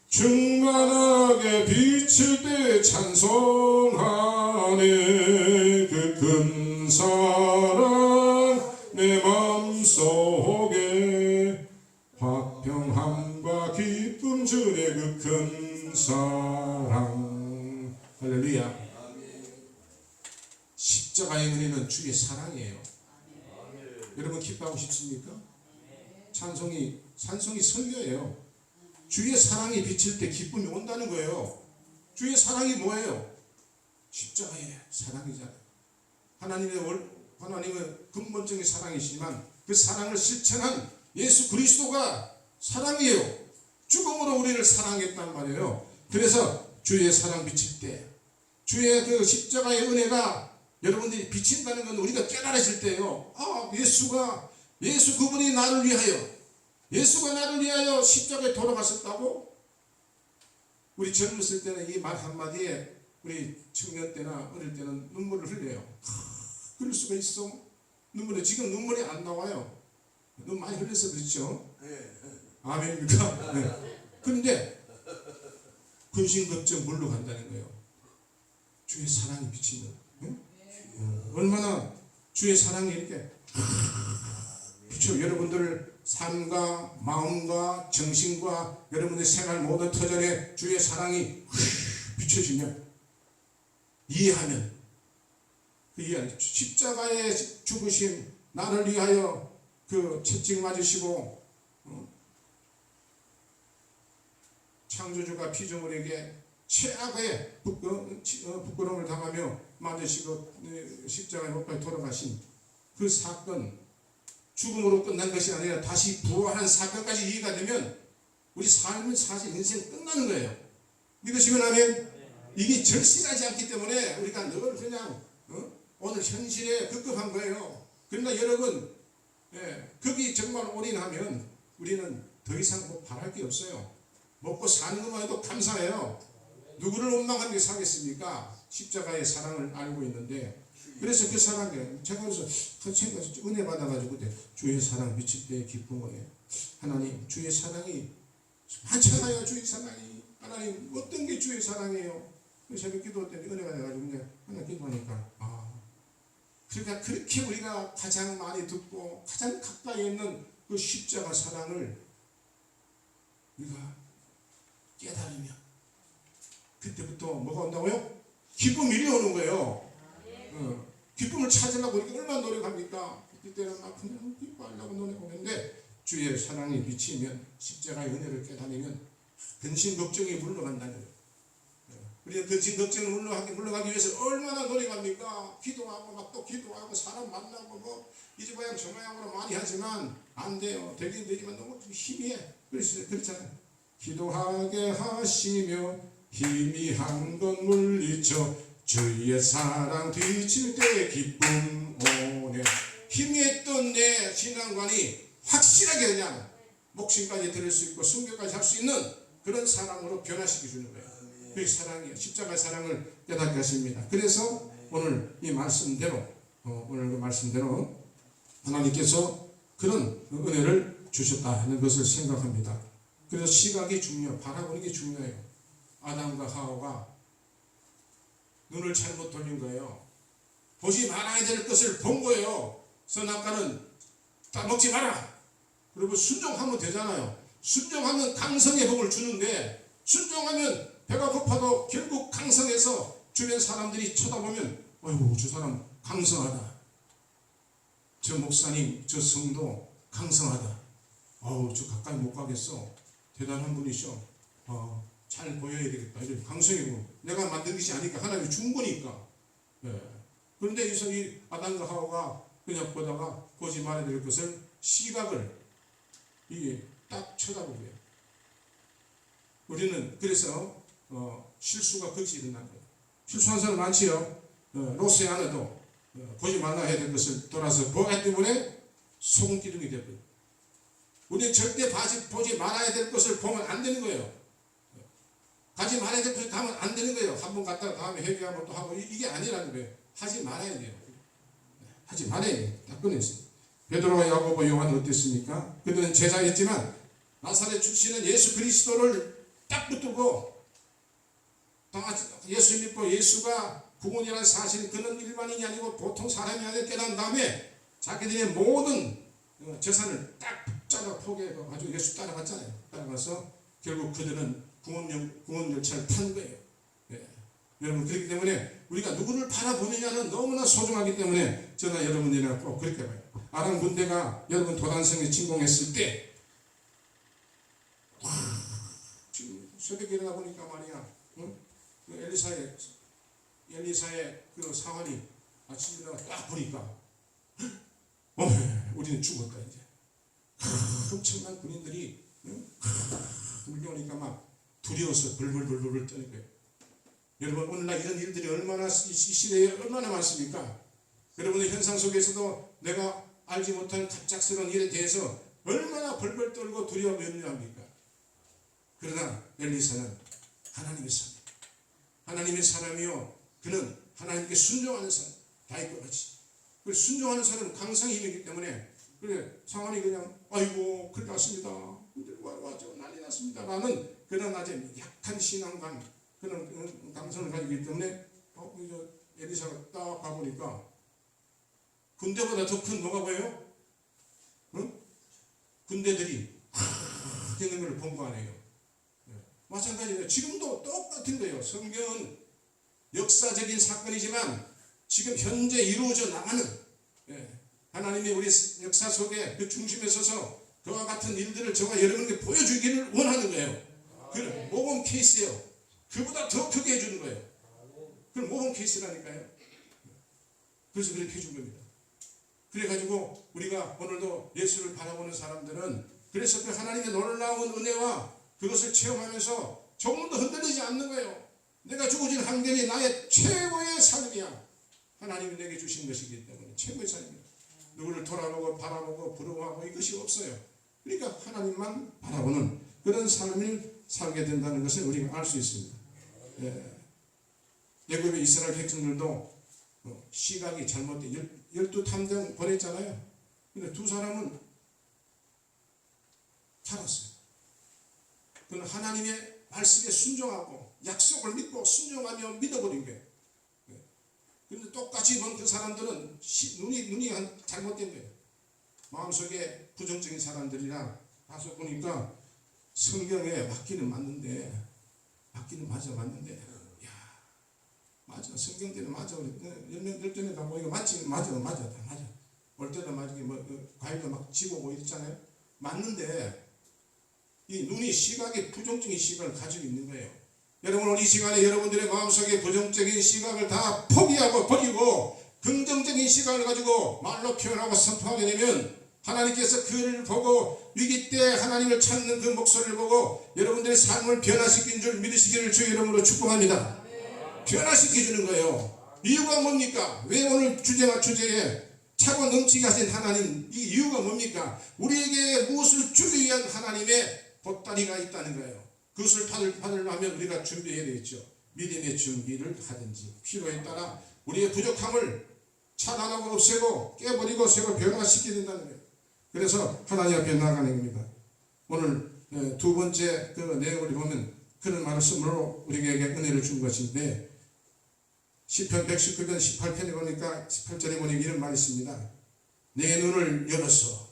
충만하게 비칠 때 찬송하네. 그 큰 사랑 내 맘속에 화평함과 기쁨 주네. 그 큰 사랑. 할렐루야. 십자가의 은혜는 주의 사랑이에요. 여러분 기뻐하고 싶습니까? 찬송이 설교예요. 주의 사랑이 비칠 때 기쁨이 온다는 거예요. 주의 사랑이 뭐예요? 십자가의 사랑이잖아요. 하나님은 근본적인 사랑이시지만 그 사랑을 실천한 예수 그리스도가 사랑이에요. 죽음으로 우리를 사랑했단 말이에요. 그래서 주의 사랑 비칠 때 주의 그 십자가의 은혜가 여러분들이 비친다는 건 우리가 깨달아질 때예요. 예수 그분이 나를 위하여, 예수가 나를 위하여 십자가에 돌아가셨다고? 우리 젊었을 때는 이 말 한마디에 우리 청년 때나 어릴 때는 눈물을 흘려요. 그럴 수가 있어? 지금 눈물이 안 나와요. 눈 많이 흘려서 그렇죠? 아멘입니까? 네. 그런데 근심 걱정 물러간다는 거예요. 주의 사랑이 비치는. 얼마나 주의 사랑이 이렇게 비춰 여러분들 삶과 마음과 정신과 여러분의 생활 모든 터전에 주의 사랑이 비춰지면 이해하면 십자가의 죽으심 나를 위하여 그 채찍 맞으시고 창조주가 피조물에게 최악의 부끄러움을 당하며 맞으시고 십자가에 못 박혀 돌아가신 그 사건, 죽음으로 끝난 것이 아니라 다시 부활한 사건까지 이해가 되면 우리 삶은 사실 인생 끝나는 거예요. 믿으시면 아멘. 이게 절실하지 않기 때문에 우리가 늘 그냥 오늘 현실에 급급한 거예요. 그러니까 여러분 거기 정말 올인하면 우리는 더 이상 뭐 바랄 게 없어요. 먹고 사는 것만 해도 감사해요. 누구를 원망하는 게 사겠습니까? 십자가의 사랑을 알고 있는데 그래서 그 사랑에 제가 그래서 은혜 받아가지고 주의 사랑 비칠 때 기쁨 오네. 하나님 주의 사랑이 많잖아요. 주의 사랑이 하나님 어떤 게 주의 사랑이에요? 새벽 기도 때 은혜가 돼가지고 그냥 하나 기도하니까 그러니까 그렇게 우리가 가장 많이 듣고 가장 가까이 있는 그 십자가 사랑을 우리가 깨달으면 그때부터 뭐가 온다고요? 기쁨이 밀려오는 거예요. 기쁨을 찾으려고 이렇게 얼마나 노력합니까? 그때는 막 그냥 기뻐하려고 노력하는데 주의 사랑이 비치면 십자가의 은혜를 깨달으면 근심 걱정이 물러간다는 거예요. 우리가 근심 걱정을 물러가기 위해서 얼마나 노력합니까? 기도하고 막 또 기도하고 사람 만나고 뭐 이 집 모양 저 모양으로 많이 하지만 안 돼요. 되긴 되지만 너무 희미해. 그렇잖아요. 기도하게 하시며 희미한 것 물리쳐 주의 사랑 비칠 때 기쁨 오네. 희미했던 내 신앙관이 확실하게 그냥 목숨까지 드릴 수 있고 순교까지 할 수 있는 그런 사랑으로 변화시켜 주는 거예요. 그게 사랑이에요. 십자가의 사랑을 깨닫게 하십니다. 그래서 오늘 이 말씀대로 오늘 그 말씀대로 하나님께서 그런 은혜를 주셨다 하는 것을 생각합니다. 그래서 시각이 중요해요. 바라보는 게 중요해요. 아담과 하와가 눈을 잘못 돌린 거예요. 보지 말아야 될 것을 본 거예요. 선악과는 따먹지 마라. 그리고 순종하면 되잖아요. 순종하면 강성의 복을 주는데 순종하면 배가 고파도 결국 강성해서 주변 사람들이 쳐다보면 아이고 저 사람 강성하다. 저 목사님 저 성도 강성하다. 아우 저 가까이 못 가겠어. 대단한 분이셔. 잘 보여야 되겠다. 이런 강성이고 내가 만든 것이 아니까 하나님이 준 거니까. 예. 그런데 이 아담과 하와가 그냥 보다가 보지 말아야 될 것을 시각을 이게 딱 쳐다보고요. 우리는 그래서 실수가 거기서 일어난 거예요. 실수한 사람 많지요. 로스에 안에도 보지 말아야 될 것을 돌아서 보기 때문에 소금기둥이 되고요. 우리는 절대 보지 말아야 될 것을 보면 안 되는 거예요. 가지 말아야 될 것을 가면 안 되는 거예요. 한 번 갔다가 다음에 회개하고 또 하고 이게 아니라는 거예요. 하지 말아야 돼요. 하지 말아야 돼요. 딱 끊었어요. 베드로와 야고보 요한은 어땠습니까? 그들은 제자였지만 나사렛 출신은 예수 그리스도를 딱 붙들고 예수 믿고 예수가 구원이라는 사실 그는 일반인이 아니고 보통 사람이 아니라 깨달은 다음에 자기들의 모든 재산을 딱 붙잡아 포기해가지고 예수 따라갔잖아요. 따라가서 결국 그들은 구원 열차를 탄 거예요. 예. 여러분 그렇기 때문에 우리가 누구를 바라보느냐는 너무나 소중하기 때문에 저나 여러분들이나 꼭 그렇게 봐요. 아람 군대가 여러분 도단성에 침공했을 때 지금 새벽에 일어나 보니까 말이야 엘리사의 그 사환이 아침에 일어나 딱 보니까 우리는 죽었다 이제. 엄청난 군인들이 물려오니까 막 두려워서 벌벌벌벌 떠는 거예요. 여러분 오늘날 이런 일들이 얼마나 이 시대에 얼마나 많습니까? 여러분의 현상 속에서도 내가 알지 못한 갑작스러운 일에 대해서 얼마나 벌벌 떨고 두려워하고 염려합니까? 그러나 엘리사는 하나님의 사람, 하나님의 사람이요 그는 하나님께 순종하는 사람, 다윗과 같이. 그 순종하는 사람은 강성이 힘이기 때문에 그래 상황이 그냥 아이고 큰일 났습니다. 와저 난리 났습니다. 라는 그런 아주 약한 신앙감 그런 감성을 가지고 있기 때문에 엘리사가 딱 가보니까 군대보다 더 큰 뭐가 보여요? 응? 군대들이 있는 걸 본 거 아니에요. 마찬가지예요. 지금도 똑같은 거예요. 성경은 역사적인 사건이지만 지금 현재 이루어져 나가는 하나님이 우리 역사 속에 그 중심에 서서 그와 같은 일들을 저와 여러분에게 보여주기를 원하는 거예요. 그건 모범 케이스예요. 그보다 더 크게 해주는 거예요. 그건 모범 케이스라니까요. 그래서 그렇게 해준 겁니다. 그래가지고 우리가 오늘도 예수를 바라보는 사람들은 그래서 그 하나님의 놀라운 은혜와 그것을 체험하면서 조금도 흔들리지 않는 거예요. 내가 주어진 환경이 나의 최고의 삶이야. 하나님이 내게 주신 것이기 때문에 최고의 삶이야. 누구를 돌아보고 바라보고 부러워하고 이것이 없어요. 그러니까 하나님만 바라보는 그런 삶을 살게 된다는 것을 우리가 알 수 있습니다. 애굽의 이스라엘 백성들도 시각이 잘못돼 12탐정 보냈잖아요. 근데 두 사람은 살았어요. 그는 하나님의 말씀에 순종하고 약속을 믿고 순종하며 믿어버린 거예요. 그런데 똑같이 본 그 사람들은 눈이 잘못된 거예요. 마음속에 부정적인 사람들이랑 가서 보니까 성경에 맞기는 맞는데 맞는데 야 맞아 성경대로 맞아 열전에 다 보니까 맞지 맞아 올 때도 맞게 과일도 막 집어오고 이랬잖아요. 맞는데 이 눈이 시각이 부정적인 시각을 가지고 있는 거예요. 여러분 오늘 이 시간에 여러분들의 마음속에 부정적인 시각을 다 포기하고 버리고 긍정적인 시각을 가지고 말로 표현하고 선포하게 되면 하나님께서 그를 보고 위기 때 하나님을 찾는 그 목소리를 보고 여러분들의 삶을 변화시킨 줄 믿으시기를 주 이름으로 축복합니다. 변화시켜주는 거예요. 이유가 뭡니까? 왜 오늘 주제에 차고 넘치게 하신 하나님 이 이유가 뭡니까? 우리에게 무엇을 주기 위한 하나님의 보따리가 있다는 거예요. 그것을 받으려면 우리가 준비해야 되겠죠. 믿음의 준비를 하든지 필요에 따라 우리의 부족함을 차단하고 없애고 깨버리고 새로 변화시켜야 된다는 거예요. 그래서 하나님 앞에 나가는 겁니다. 오늘 두 번째 그 내용을 보면 그런 말을 쓰므로 우리에게 은혜를 준 것인데 시편 119편 18편에 보니까 18절에 보니 이런 말이 있습니다. 내 눈을 열어서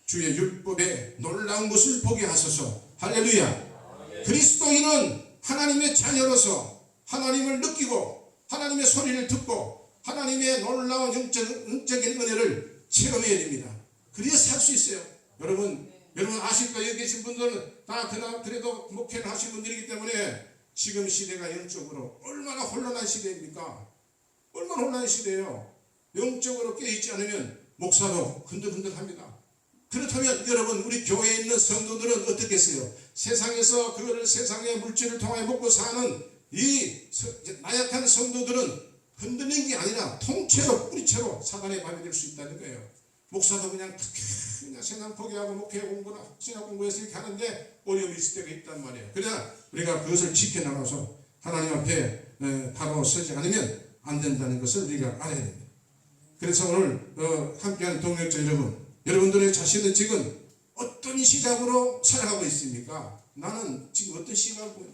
주의 율법에 놀라운 것을 보게 하소서. 할렐루야. 그리스도인은 하나님의 자녀로서 하나님을 느끼고 하나님의 소리를 듣고 하나님의 놀라운 영적인 은혜를 체험해야 됩니다. 그래야 살 수 있어요. 여러분 아실 거예요. 여기 계신 분들은 다 그래도 목회를 하신 분들이기 때문에 지금 시대가 영적으로 얼마나 혼란한 시대입니까? 얼마나 혼란한 시대예요. 영적으로 깨어있지 않으면 목사도 흔들흔들합니다. 그렇다면 여러분 우리 교회에 있는 성도들은 어떻겠어요? 세상에서 그거를 세상의 물질을 통하여 먹고 사는 이 나약한 성도들은 흔들리는 게 아니라 통째로 뿌리채로 사단의 밤이 될 수 있다는 거예요. 목사도 그냥 세상 포기하고 목회 공부나 신학 공부해서 이렇게 하는데 어려움이 있을 때가 있단 말이에요. 그러나 우리가 그것을 지켜나가서 하나님 앞에 바로 서지 않으면 안 된다는 것을 우리가 알아야 됩니다. 그래서 오늘 함께하는 동역자 여러분들의 자신은 지금 어떤 시각으로 살아가고 있습니까? 나는 지금 어떤 시각으로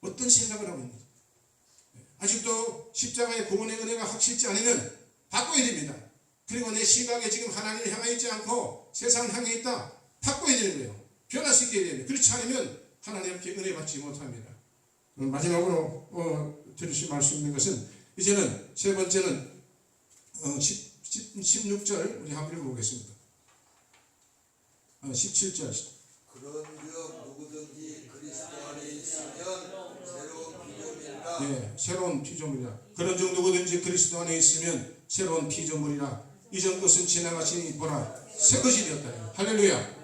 어떤 생각을 하고 있는지 아직도 십자가의 구원의 은혜가 확실치 않으면 바꿔야 됩니다. 그리고 내 시각에 지금 하나님을 향해 있지 않고 세상을 향해 있다. 바꿔야 되는 거예요. 변화시켜야 됩니다. 그렇지 않으면 하나님께 은혜 받지 못합니다. 마지막으로 들으실 말씀 있는 것은 이제는 세 번째는 16절 우리 한번 읽어보겠습니다. 17절 그런즉 누구든지 그리스도 안에 있으면 새로운 피조물이라. 네, 새로운 피조물이라. 그런즉 누구든지 그리스도 안에 있으면 새로운 피조물이라. 이전 것은 지나가시니 보라 새 것이 되었다. 할렐루야.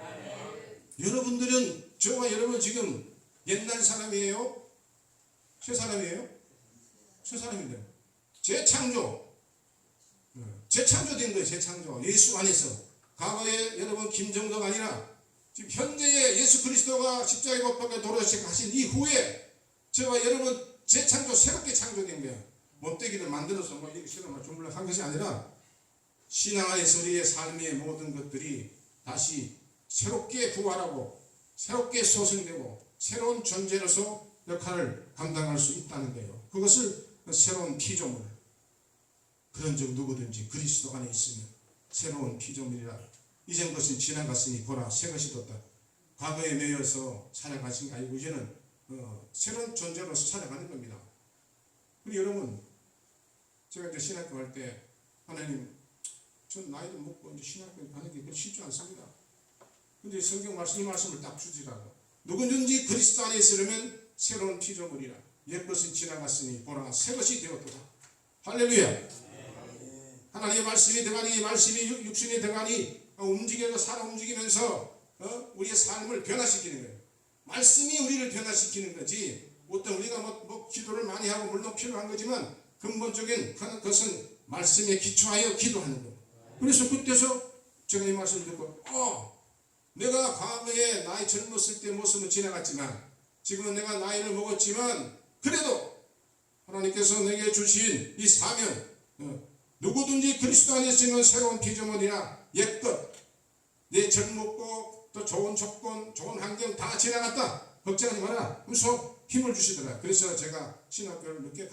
여러분들은 저와 여러분 지금 옛날 사람이에요? 새 사람이에요? 새 사람인데 재창조. 재창조된 거예요. 재창조. 예수 안에서. 과거에 여러분 김정도가 아니라 지금 현재의 예수 그리스도가 십자가에 못 박혀 돌아가신 이후에 저와 여러분 재창조 새롭게 창조된 거예요. 몸뚱이를 만들어서 뭐 이렇게 실험을 주물럭한 것이 아니라 신앙 안에서 우리의 삶의 모든 것들이 다시 새롭게 부활하고 새롭게 소생되고 새로운 존재로서 역할을 감당할 수 있다는 거예요. 그것을 새로운 피조물. 그런즉 누구든지 그리스도 안에 있으면 새로운 피조물이라. 이전 것은 지나갔으니 보라 새 것이 돋다. 과거에 매여서 살아가신 게 아니고 이제는 새로운 존재로서 살아가는 겁니다. 우리 여러분 제가 이제 신학교 할 때 하나님 전 나이도 먹고 이제 신학교 가는 게 그렇게 쉽지 않습니다. 근데 성경 말씀 이 말씀을 딱 주시라고. 누구든지 그리스도 안에 있으려면 새로운 피조물이라. 옛것은 지나갔으니 보라 새 것이 되었도다. 할렐루야. 하나님의 말씀이 들어가니 말씀이 육신이 들어가니 움직여서 살아 움직이면서 우리의 삶을 변화시키는 거예요. 말씀이 우리를 변화시키는 거지. 어떤 우리가 뭐 기도를 많이 하고 물론 필요한 거지만 근본적인 것은 말씀에 기초하여 기도하는 거예요. 그래서 그때서 제가 이 말씀을 듣고 내가 과거에 나이 젊었을 때 모습은 지나갔지만 지금은 내가 나이를 먹었지만 그래도 하나님께서 내게 주신 이 사명 누구든지 그리스도 안에 있으면 새로운 피조물이라. 옛것 내 젊었고 또 좋은 조건 좋은 환경 다 지나갔다. 걱정하지 마라. 그래서 힘을 주시더라. 그래서 제가 신학교를 늦게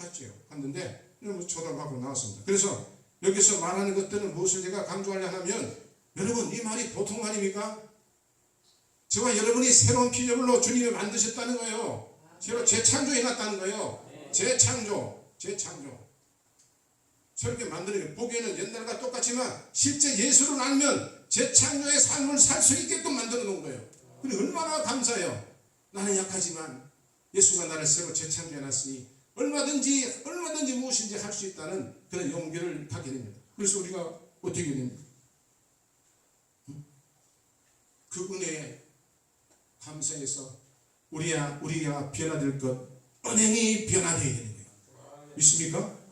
갔는데 초등학교 나왔습니다. 그래서 여기서 말하는 것들은 무엇을 제가 강조하려 하면 여러분 이 말이 보통 말입니까? 저와 여러분이 새로운 피조물로 주님이 만드셨다는 거예요. 새로 재창조해 놨다는 거예요. 재창조. 저렇게 만드는 게 보기에는 옛날과 똑같지만 실제 예수를 알면 재창조의 삶을 살 수 있게끔 만들어 놓은 거예요. 근데 얼마나 감사해요. 나는 약하지만 예수가 나를 새로 재창조해 놨으니 얼마든지 무엇인지 할 수 있다는 그런 용기를 갖게 됩니다. 그래서 우리가 어떻게 됩니까? 그 은혜에 감사해서 우리가 변화될 것 은행이 변화되어야 되는 거예요. 믿습니까?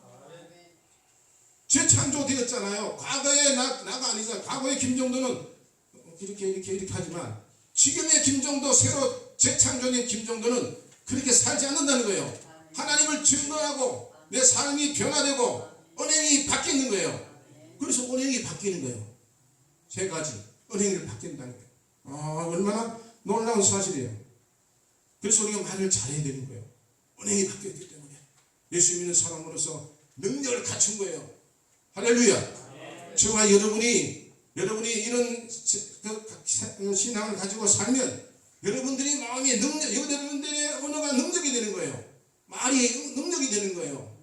재창조되었잖아요. 과거의 나가 아니잖아요. 과거의 김정도는 이렇게 하지만 지금의 김정도 새로 재창조된 김정도는 그렇게 살지 않는다는 거예요. 하나님을 증거하고 내 삶이 변화되고 은행이 바뀌는 거예요. 그래서 은행이 바뀌는 거예요. 세 가지 은행이 바뀐다는 거예요. 얼마나 놀라운 사실이에요. 그래서 우리가 말을 잘해야 되는 거예요. 은행이 바뀌었기 때문에 예수 믿는 사람으로서 능력을 갖춘 거예요. 할렐루야. 저와 여러분이 이런 신앙을 가지고 살면 여러분들이 마음이 여러분들의 언어가 능력이 되는 거예요. 말이 능력이 되는 거예요.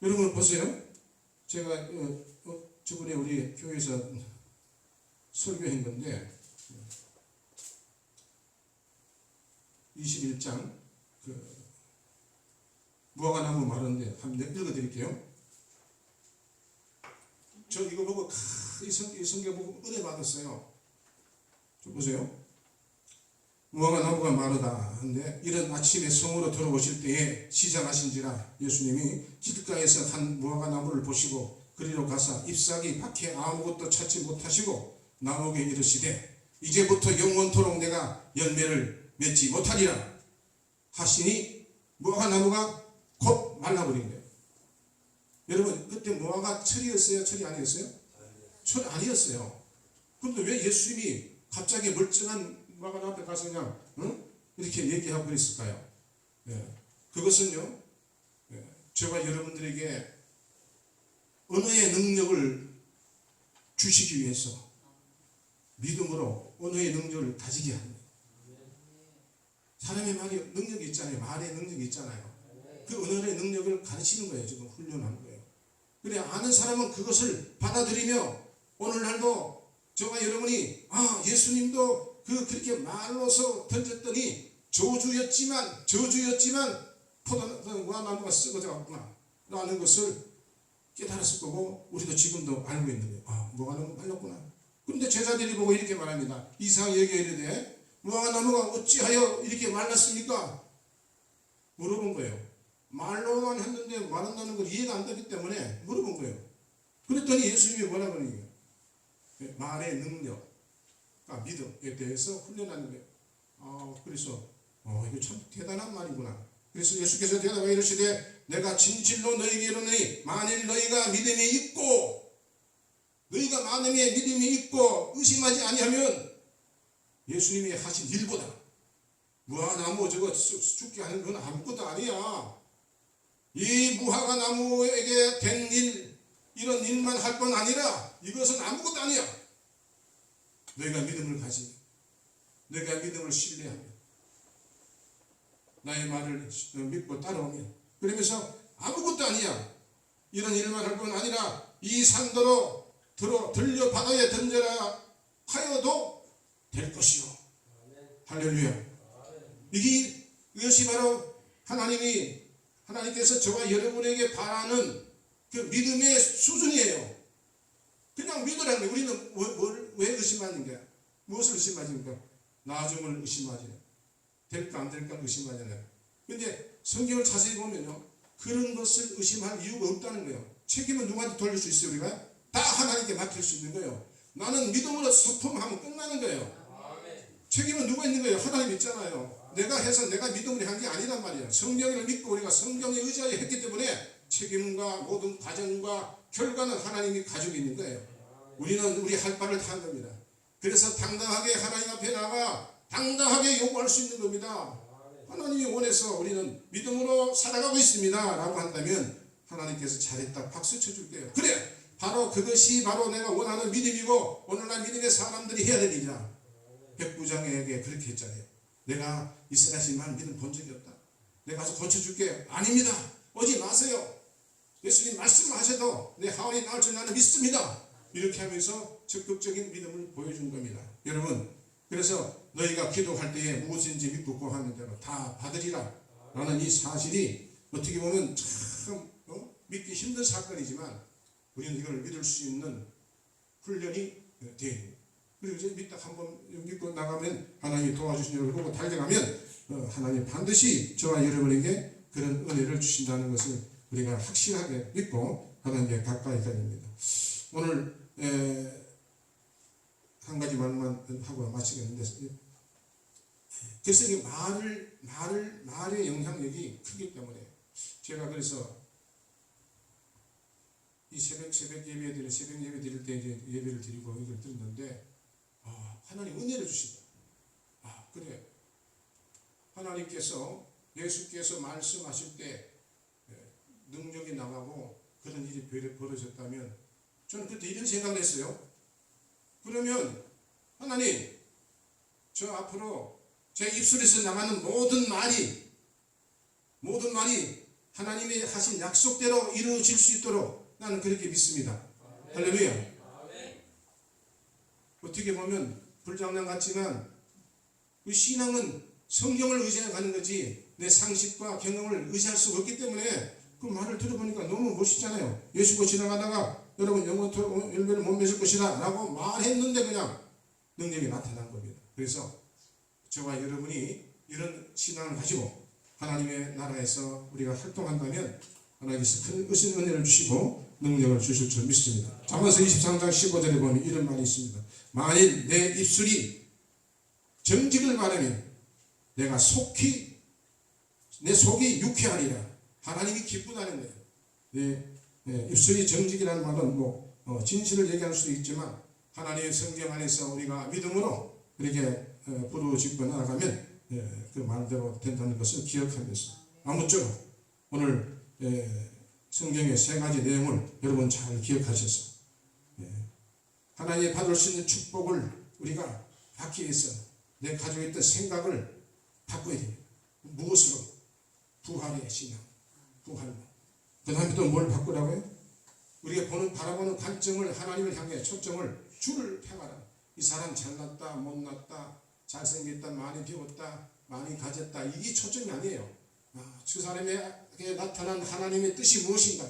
여러분 보세요. 제가 저번에 우리 교회에서 설교한 건데 21장 무화과나무 말하는데 한번 읽어드릴게요. 저 이거 보고 이 성경 보고 은혜 받았어요. 좀 보세요. 무화과나무가 마르다 하는데 이런 아침에 성으로 들어오실 때에 시장하신지라 예수님이 길가에서 한 무화과나무를 보시고 그리로 가사 잎사귀 밖에 아무것도 찾지 못하시고 나무에게 이르시되 이제부터 영원토록 내가 열매를 맺지 못하리라 하시니 무화과나무가 곧 말라버린 거예요. 여러분 그때 무화과 철이었어요? 철이 아니었어요? 철이 아니었어요. 그런데 왜 예수님이 갑자기 멀쩡한 무화과나무 앞에 가서 그냥 이렇게 얘기하고 그랬을까요? 그것은요 저와 여러분들에게 언어의 능력을 주시기 위해서 믿음으로 언어의 능력을 가지게 하는 거예요. 사람의 말이 능력이 있잖아요. 말의 능력이 있잖아요. 그 언어의 능력을 가르치는 거예요. 지금 훈련하는 거예요. 그래 아는 사람은 그것을 받아들이며 오늘날도 저와 여러분이 예수님도 그렇게 말로서 던졌더니 저주였지만 무화과나무가 썩어져 왔구나 라는 것을 깨달았을 거고 우리도 지금도 알고 있는 거예요. 무화과나무 말랐구나. 그런데 제자들이 보고 이렇게 말합니다. 이상하게 얘기하는데 무화과나무가 어찌하여 이렇게 말랐습니까? 물어본 거예요. 말로만 했는데 말한다는 걸 이해가 안 되기 때문에 물어본 거예요. 그랬더니 예수님이 뭐라고 하는 거예요? 말의 능력, 믿음에 대해서 훈련하는 거예요. 그래서 이거 참 대단한 말이구나. 그래서 예수께서 대답하여 이르시되 내가 진실로 너희에게 이르노니 만일 너희가 믿음이 있고 의심하지 아니하면 예수님이 하신 일보다 무화과나무 저거 죽게 하는 건 아무것도 아니야. 이 무화과나무에게 된 일, 이런 일만 할 건 아니라 이것은 아무것도 아니야. 너희가 믿음을 가지면, 너희가 믿음을 신뢰하면, 나의 말을 믿고 따라오면, 그러면서 아무것도 아니야. 이런 일만 할 건 아니라 이 산도로 들려 바다에 던져라 하여도 될 것이요. 할렐루야. 이것이 바로 하나님께서 저와 여러분에게 바라는 그 믿음의 수준이에요. 그냥 믿으라는 거예요. 우리는 왜 의심하는 거야? 무엇을 의심하십니까? 나중을 의심하죠. 될까 안 될까 의심하잖아요. 근데 성경을 자세히 보면요. 그런 것을 의심할 이유가 없다는 거예요. 책임은 누구한테 돌릴 수 있어요? 우리가? 다 하나님께 맡길 수 있는 거예요. 나는 믿음으로 선포하면 끝나는 거예요. 책임은 누가 있는 거예요? 하나님 있잖아요. 내가 해서 내가 믿음으로 한 게 아니란 말이에요. 성경을 믿고 우리가 성경에 의지하여 했기 때문에 책임과 모든 과정과 결과는 하나님이 가지고 있는 거예요. 우리는 우리 할 바를 다 한 겁니다. 그래서 당당하게 하나님 앞에 나가 당당하게 요구할 수 있는 겁니다. 하나님이 원해서 우리는 믿음으로 살아가고 있습니다 라고 한다면 하나님께서 잘했다 박수 쳐줄게요. 그래 바로 그것이 바로 내가 원하는 믿음이고 오늘날 믿음의 사람들이 해야 될 일이다. 백부장에게 그렇게 했잖아요. 내가 이스라엘 신만 믿음 본 적이 없다. 내가 가서 고쳐줄게. 아닙니다. 오지 마세요. 예수님 말씀하셔도 내 하원이 나올 줄 나는 믿습니다. 이렇게 하면서 적극적인 믿음을 보여준 겁니다. 여러분 그래서 너희가 기도할 때에 무엇인지 믿고 구하는 대로 다 받으리라 라는 이 사실이 어떻게 보면 참 믿기 힘든 사건이지만 우리는 이걸 믿을 수 있는 훈련이 돼요. 그리고 이제 믿다 한번 믿고 나가면 하나님이 도와주시는 걸 보고 달려가면 하나님 반드시 저와 여러분에게 그런 은혜를 주신다는 것을 우리가 확실하게 믿고 하나님께 가까이 다닙니다. 오늘 한 가지 말만 하고 마치겠는데 그래서 이 말의 영향력이 크기 때문에 제가 그래서 이 새벽 예배 드릴 때 이제 예배를 드리고 이걸 드렸는데 하나님 은혜를 주신다. 그래. 하나님께서 예수께서 말씀하실 때 능력이 나가고 그런 일이 벌어졌다면 저는 그때 이런 생각을 했어요. 그러면 하나님 저 앞으로 제 입술에서 나가는 모든 말이 하나님이 하신 약속대로 이루어질 수 있도록 나는 그렇게 믿습니다. 할렐루야. 어떻게 보면 불장난 같지만 그 신앙은 성경을 의지해 가는 거지 내 상식과 경험을 의지할 수가 없기 때문에 그 말을 들어보니까 너무 멋있잖아요. 예수가 지나가다가 여러분 영원토록 열매를 못 맺을 것이다 라고 말했는데 그냥 능력이 나타난 겁니다. 그래서 저와 여러분이 이런 신앙을 가지고 하나님의 나라에서 우리가 활동한다면 하나님께서 큰 은혜를 주시고 능력을 주실 줄 믿습니다. 잠언서 23장 15절에 보면 이런 말이 있습니다. 만일 내 입술이 정직을 바라면 내가 내 속이 유쾌하리라. 하나님이 기쁘다는 거예요. 입술이 정직이라는 말은 진실을 얘기할 수도 있지만 하나님의 성경 안에서 우리가 믿음으로 그렇게 부르짖고 나아가면 그 말대로 된다는 것을 기억하면서 아무쪼록 오늘 성경의 세 가지 내용을 여러분 잘 기억하셔서 하나님이 받을 수 있는 축복을 우리가 받기 위해서 내 가지고 있던 생각을 바꿔야 됩니다. 무엇으로? 부활의 신앙, 부활로. 그 다음에 또 뭘 바꾸라고요? 우리가 바라보는 관점을 하나님을 향해 초점을 주를 향하라. 이 사람 잘났다, 못났다, 잘생겼다, 많이 배웠다, 많이 가졌다. 이게 초점이 아니에요. 그 사람에게 나타난 하나님의 뜻이 무엇인가?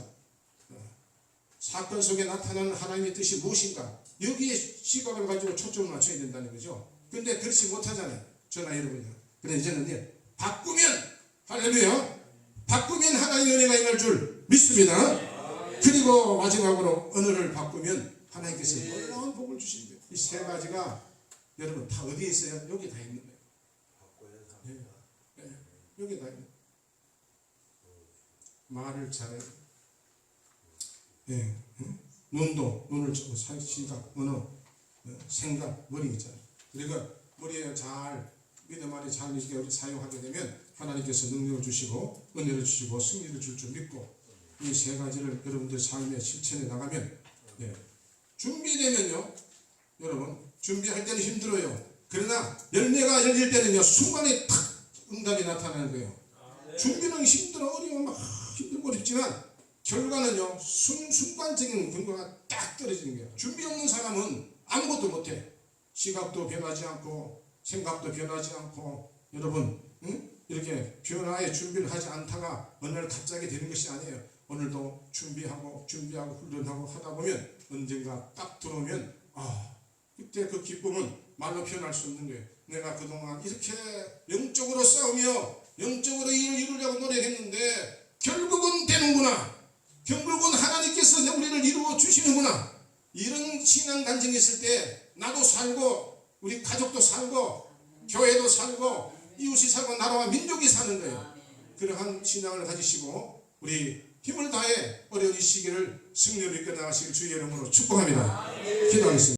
사건 속에 나타나는 하나님의 뜻이 무엇인가? 여기에 시각을 가지고 초점을 맞춰야 된다는 거죠. 근데 그렇지 못하잖아요. 저나 여러분이요. 그래서 이제는 바꾸면, 할렐루야, 바꾸면 하나님의 은혜가 임할 줄 믿습니다. 그리고 마지막으로 언어를 바꾸면 하나님께서 놀라운 복을 주신대요. 이 세 가지가 여러분 다 어디에 있어요? 여기 다 있는 거예요. 여기 다 있는 거예요. 말을 잘해요. 눈을 시각, 언어, 생각, 머리 있잖아요. 그러니까 머리에 잘 믿음 안에 잘 이렇게 사용하게 되면 하나님께서 능력을 주시고 은혜를 주시고 승리를 줄 줄 믿고 이 세 가지를 여러분들 삶에 실천해 나가면 준비되면요, 여러분 준비할 때는 힘들어요. 그러나 열매가 열릴 때는요 순간에 탁 응답이 나타나는 거예요. 준비는 힘들어, 어려워, 막 힘들고 어렵지만 결과는요 순간적인 근거가 딱 떨어지는 거예요. 준비 없는 사람은 아무것도 못해. 시각도 변하지 않고 생각도 변하지 않고 여러분 이렇게 변화에 준비를 하지 않다가 어느 날 갑자기 되는 것이 아니에요. 오늘도 준비하고 훈련하고 하다 보면 언젠가 딱 들어오면 그때 그 기쁨은 말로 표현할 수 없는 거예요. 내가 그동안 이렇게 영적으로 싸우며 영적으로 일을 이루려고 노력했는데 결국은 되는구나. 결국은 하나님께서 우리를 이루어 주시는구나. 이런 신앙 간증이 있을 때 나도 살고 우리 가족도 살고 교회도 살고 이웃이 살고 나라와 민족이 사는 거예요. 그러한 신앙을 가지시고 우리 힘을 다해 어려운 이 시기를 승리로 이끌어 나가시길 주의 이름으로 축복합니다. 기도하겠습니다.